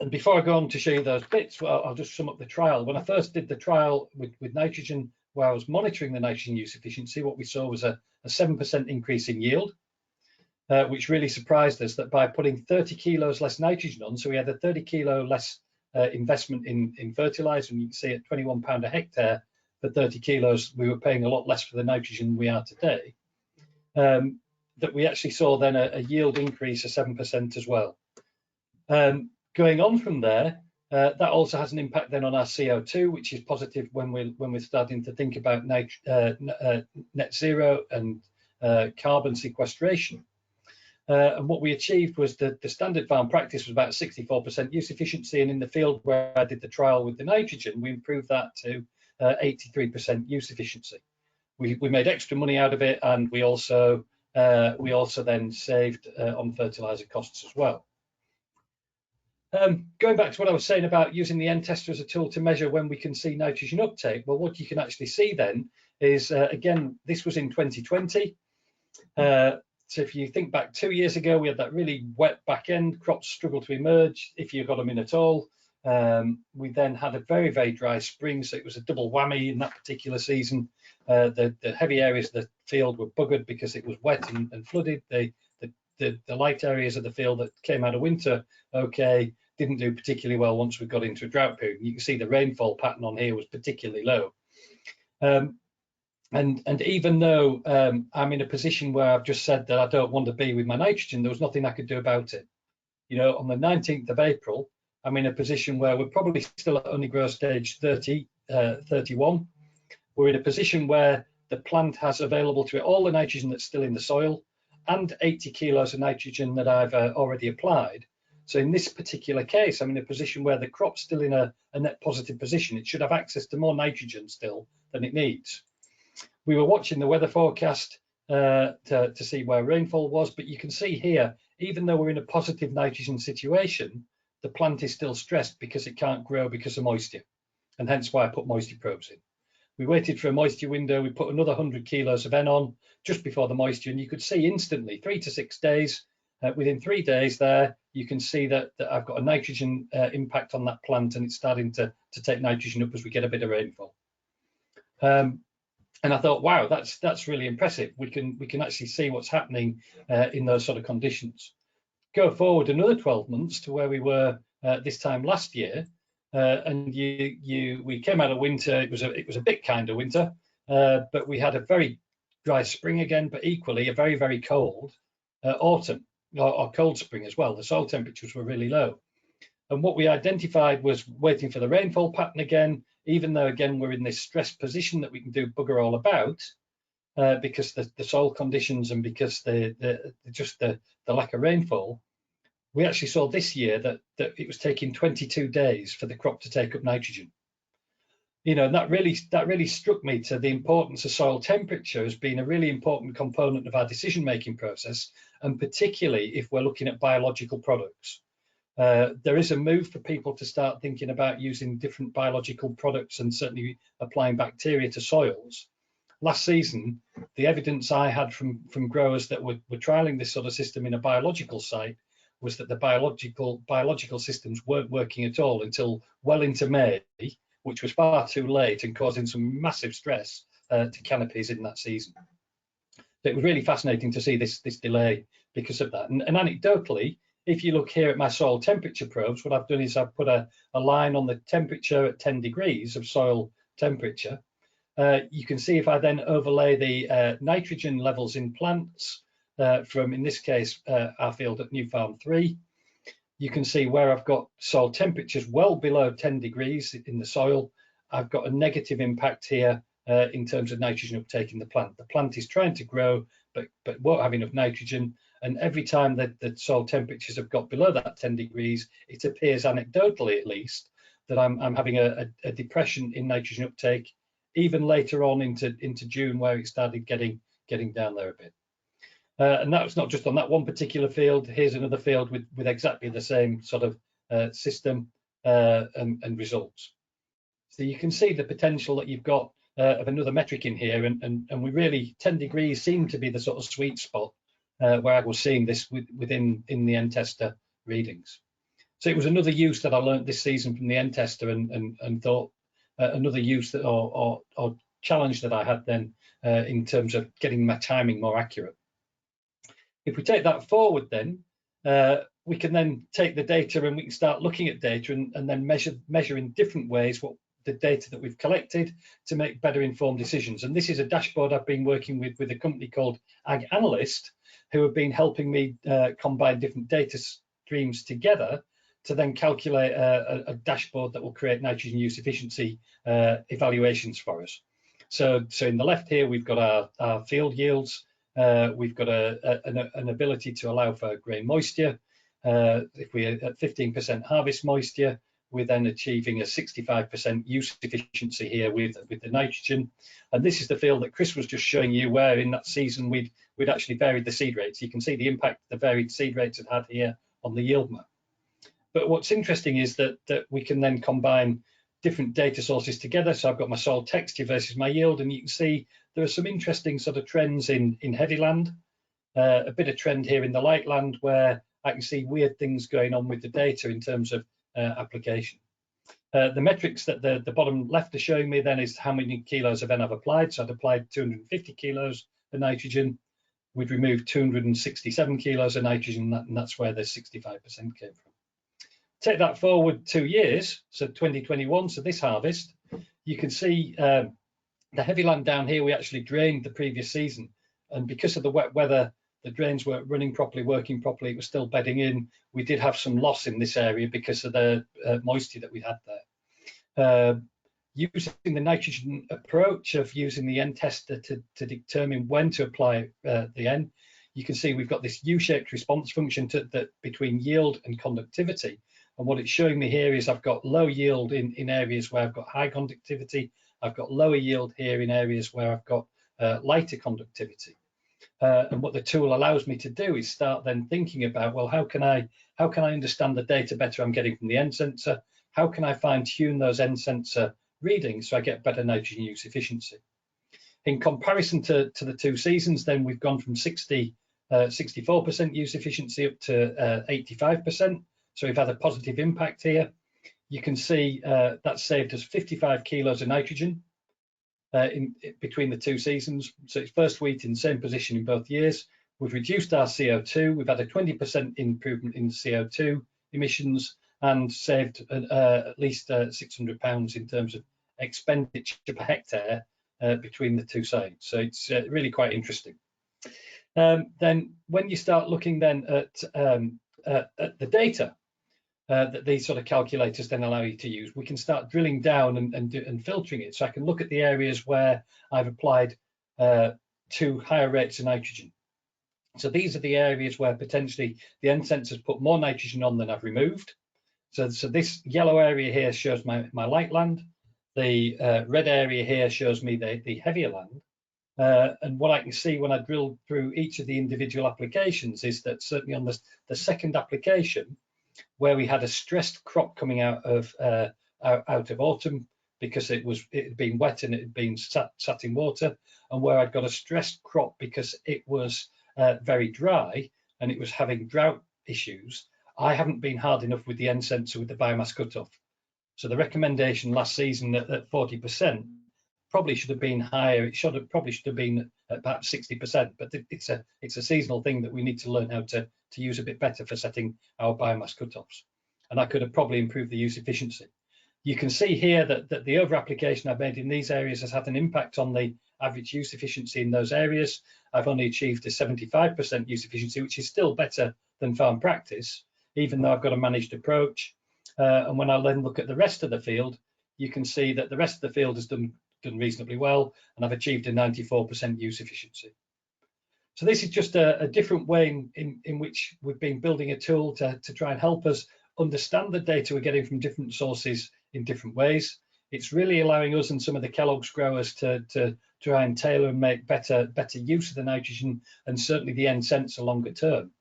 before I go on to show you those bits, well, I'll just sum up the trial. When I first did the trial with nitrogen, where I was monitoring the nitrogen use efficiency, what we saw was a 7% increase in yield, which really surprised us, that by putting 30 kilos less nitrogen on, so we had a 30 kilo less investment in fertilizer, and you can see at £21 a hectare for 30 kilos, we were paying a lot less for the nitrogen than we are today, that we actually saw then a yield increase of 7% as well. Going on from there, that also has an impact then on our CO2, which is positive when we're starting to think about net zero and carbon sequestration. And what we achieved was that the standard farm practice was about 64% use efficiency, and in the field where I did the trial with the nitrogen, we improved that to 83% use efficiency. We made extra money out of it, and we also then saved on fertilizer costs as well. Going back to what I was saying about using the N tester as a tool to measure when we can see nitrogen uptake, well, what you can actually see then is, again, this was in 2020. So if you think back 2 years ago, we had that really wet back end, crops struggled to emerge if you got them in at all. We then had a very, very dry spring, so it was a double whammy in that particular season. The heavy areas of the field were buggered because it was wet and flooded. The light areas of the field that came out of winter, okay, didn't do particularly well once we got into a drought period. You can see the rainfall pattern on here was particularly low. And even though I'm in a position where I've just said that I don't want to be with my nitrogen, there was nothing I could do about it. You know, on the 19th of April, I'm in a position where we're probably still at only growth stage 31. We're in a position where the plant has available to it all the nitrogen that's still in the soil and 80 kilos of nitrogen that I've already applied. So in this particular case, I'm in a position where the crop's still in a net positive position. It should have access to more nitrogen still than it needs. We were watching the weather forecast to see where rainfall was, but you can see here, even though we're in a positive nitrogen situation, the plant is still stressed because it can't grow because of moisture, and hence why I put moisture probes in. We waited for a moisture window, we put another 100 kilos of N on just before the moisture, and you could see instantly, 3 to 6 days, within 3 days there, you can see that I've got a nitrogen impact on that plant, and it's starting to take nitrogen up as we get a bit of rainfall. And I thought, wow, that's really impressive. We can actually see what's happening in those sort of conditions. Go forward another 12 months to where we were this time last year, and we came out of winter. It was a bit kind of winter, but we had a very dry spring again, but equally a very, very cold autumn. or cold spring as well. The soil temperatures were really low. And what we identified was waiting for the rainfall pattern again, even though, again, we're in this stressed position that we can do bugger all about because the soil conditions and because the lack of rainfall. We actually saw this year that it was taking 22 days for the crop to take up nitrogen. You know, and that really struck me to the importance of soil temperature as being a really important component of our decision-making process, and particularly if we're looking at biological products. There is a move for people to start thinking about using different biological products and certainly applying bacteria to soils. Last season, the evidence I had from growers that were trialing this sort of system in a biological site was that the biological systems weren't working at all until well into May, which was far too late and causing some massive stress to canopies in that season. So it was really fascinating to see this delay because of that. And anecdotally, if you look here at my soil temperature probes, what I've done is I've put a line on the temperature at 10 degrees of soil temperature. You can see if I then overlay the nitrogen levels in plants from, in this case, our field at New Farm 3, you can see where I've got soil temperatures well below 10 degrees in the soil. I've got a negative impact here in terms of nitrogen uptake in the plant. The plant is trying to grow, but won't have enough nitrogen. And every time that the soil temperatures have got below that 10 degrees, it appears anecdotally at least that I'm having a depression in nitrogen uptake, even later on into June, where it started getting down there a bit. And that's not just on that one particular field. Here's another field with exactly the same sort of system and results. So you can see the potential that you've got of another metric in here, and we really, 10 degrees seemed to be the sort of sweet spot where I was seeing this within the N tester readings. So it was another use that I learned this season from the N tester, and thought another use that or challenge that I had then in terms of getting my timing more accurate. If we take that forward, then we can then take the data and we can start looking at data and then measure in different ways what the data that we've collected to make better informed decisions. And this is a dashboard I've been working with a company called Ag Analyst, who have been helping me combine different data streams together to then calculate a dashboard that will create nitrogen use efficiency evaluations for us. So in the left here, we've got our field yields. We've got an ability to allow for grain moisture. If we're at 15% harvest moisture, we're then achieving a 65% use efficiency here with the nitrogen. And this is the field that Chris was just showing you, where in that season we'd actually varied the seed rates. You can see the impact the varied seed rates had here on the yield map. But what's interesting is that we can then combine different data sources together. So I've got my soil texture versus my yield, and you can see there are some interesting sort of trends in heavy land, a bit of trend here in the light land, where I can see weird things going on with the data in terms of application. The metrics that the bottom left are showing me then is how many kilos of N I've applied. So I've applied 250 kilos of nitrogen. We've removed 267 kilos of nitrogen, and that's where the 65% came from. Take that forward 2 years, so 2021, so this harvest, you can see the heavy land down here, we actually drained the previous season. And because of the wet weather, the drains weren't running properly, working properly, it was still bedding in. We did have some loss in this area because of the moisture that we had there. Using the nitrogen approach of using the N tester to determine when to apply the N, you can see we've got this U-shaped response function between yield and conductivity. And what it's showing me here is I've got low yield in areas where I've got high conductivity. I've got lower yield here in areas where I've got lighter conductivity. And what the tool allows me to do is start then thinking about, well, how can I understand the data better I'm getting from the N sensor? How can I fine tune those N sensor readings so I get better nitrogen use efficiency? In comparison to the 2 seasons, then we've gone from 64% use efficiency up to 85%. So we've had a positive impact here. You can see that saved us 55 kilos of nitrogen between the 2 seasons. So it's first wheat in the same position in both years. We've reduced our CO2. We've had a 20% improvement in CO2 emissions and saved at least £600 in terms of expenditure per hectare between the 2 sites. So it's really quite interesting. Then when you start looking then at the data that these sort of calculators then allow you to use, we can start drilling down and filtering it. So I can look at the areas where I've applied to higher rates of nitrogen. So these are the areas where potentially the N sensor's put more nitrogen on than I've removed. So this yellow area here shows my light land. The red area here shows me the heavier land. And what I can see when I drill through each of the individual applications is that certainly on the second application, where we had a stressed crop coming out of autumn because it had been wet and it had been sat in water, and where I'd got a stressed crop because it was very dry and it was having drought issues, I haven't been hard enough with the N sensor with the biomass cutoff. So the recommendation last season at 40% probably should have been higher. It probably should have been at about 60%, but it's a seasonal thing that we need to learn how to use a bit better for setting our biomass cutoffs. And I could have probably improved the use efficiency. You can see here that the over application I've made in these areas has had an impact on the average use efficiency in those areas. I've only achieved a 75% use efficiency, which is still better than farm practice, even though I've got a managed approach. And when I then look at the rest of the field, you can see that the rest of the field has done reasonably well, and I've achieved a 94% use efficiency. So this is just a different way in which we've been building a tool to try and help us understand the data we're getting from different sources in different ways. It's really allowing us and some of the Kellogg's growers to try and tailor and make better use of the nitrogen, and certainly the N sensor longer term.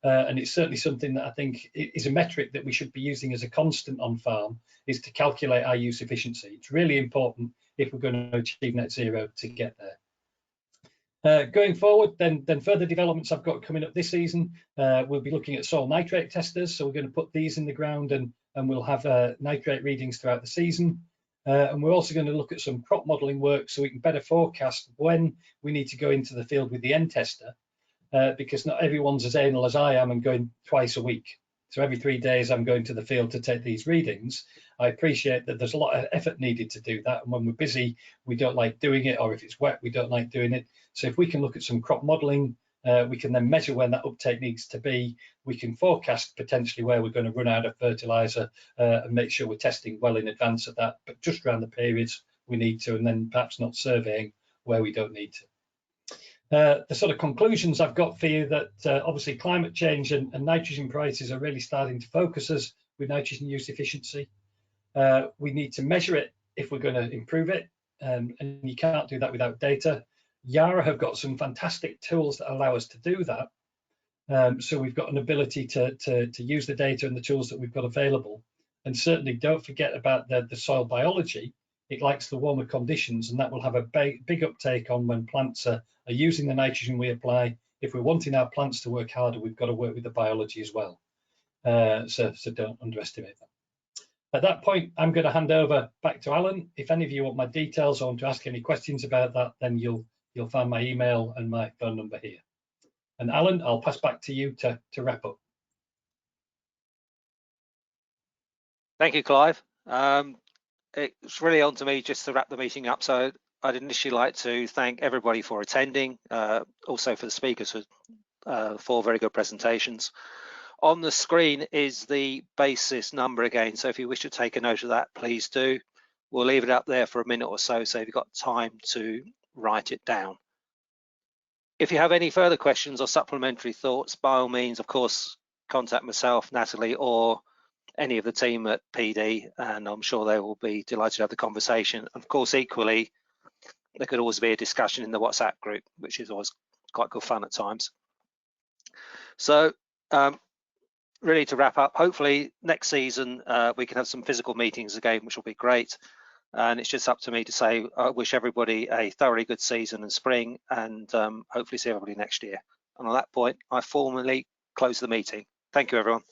And it's certainly something that I think is a metric that we should be using as a constant on farm, is to calculate our use efficiency. It's really important if we're going to achieve net zero to get there. Going forward, then further developments I've got coming up this season, we'll be looking at soil nitrate testers. So we're going to put these in the ground and we'll have nitrate readings throughout the season. And we're also going to look at some crop modelling work so we can better forecast when we need to go into the field with the N tester. Because not everyone's as anal as I am and going twice a week. So every 3 days I'm going to the field to take these readings. I appreciate that there's a lot of effort needed to do that. And when we're busy, we don't like doing it, or if it's wet, we don't like doing it. So if we can look at some crop modelling, we can then measure when that uptake needs to be. We can forecast potentially where we're going to run out of fertiliser and make sure we're testing well in advance of that, but just around the periods we need to, and then perhaps not surveying where we don't need to. The sort of conclusions I've got for you that obviously climate change and nitrogen prices are really starting to focus us with nitrogen use efficiency. We need to measure it if we're going to improve it, and you can't do that without data. Yara have got some fantastic tools that allow us to do that. So we've got an ability to use the data and the tools that we've got available. And certainly don't forget about the soil biology. It likes the warmer conditions, and that will have a big uptake on when plants are using the nitrogen we apply. If we're wanting our plants to work harder, we've got to work with the biology as well. So don't underestimate that. At that point, I'm going to hand over back to Alan. If any of you want my details or want to ask any questions about that, then you'll find my email and my phone number here. And Alan, I'll pass back to you to wrap up. Thank you, Clive. It's really on to me just to wrap the meeting up. So I'd initially like to thank everybody for attending, also for the speakers for very good presentations. On the screen is the basis number again, so if you wish to take a note of that, please do. We'll leave it up there for a minute or so, so if you've got time to write it down. If you have any further questions or supplementary thoughts, by all means, of course, contact myself, Natalie, or any of the team at PD, and I'm sure they will be delighted to have the conversation. Of course, equally, there could always be a discussion in the WhatsApp group, which is always quite good fun at times. So really to wrap up, hopefully next season we can have some physical meetings again, which will be great. And it's just up to me to say I wish everybody a thoroughly good season and spring, and hopefully see everybody next year. And on that point, I formally close the meeting. Thank you, everyone.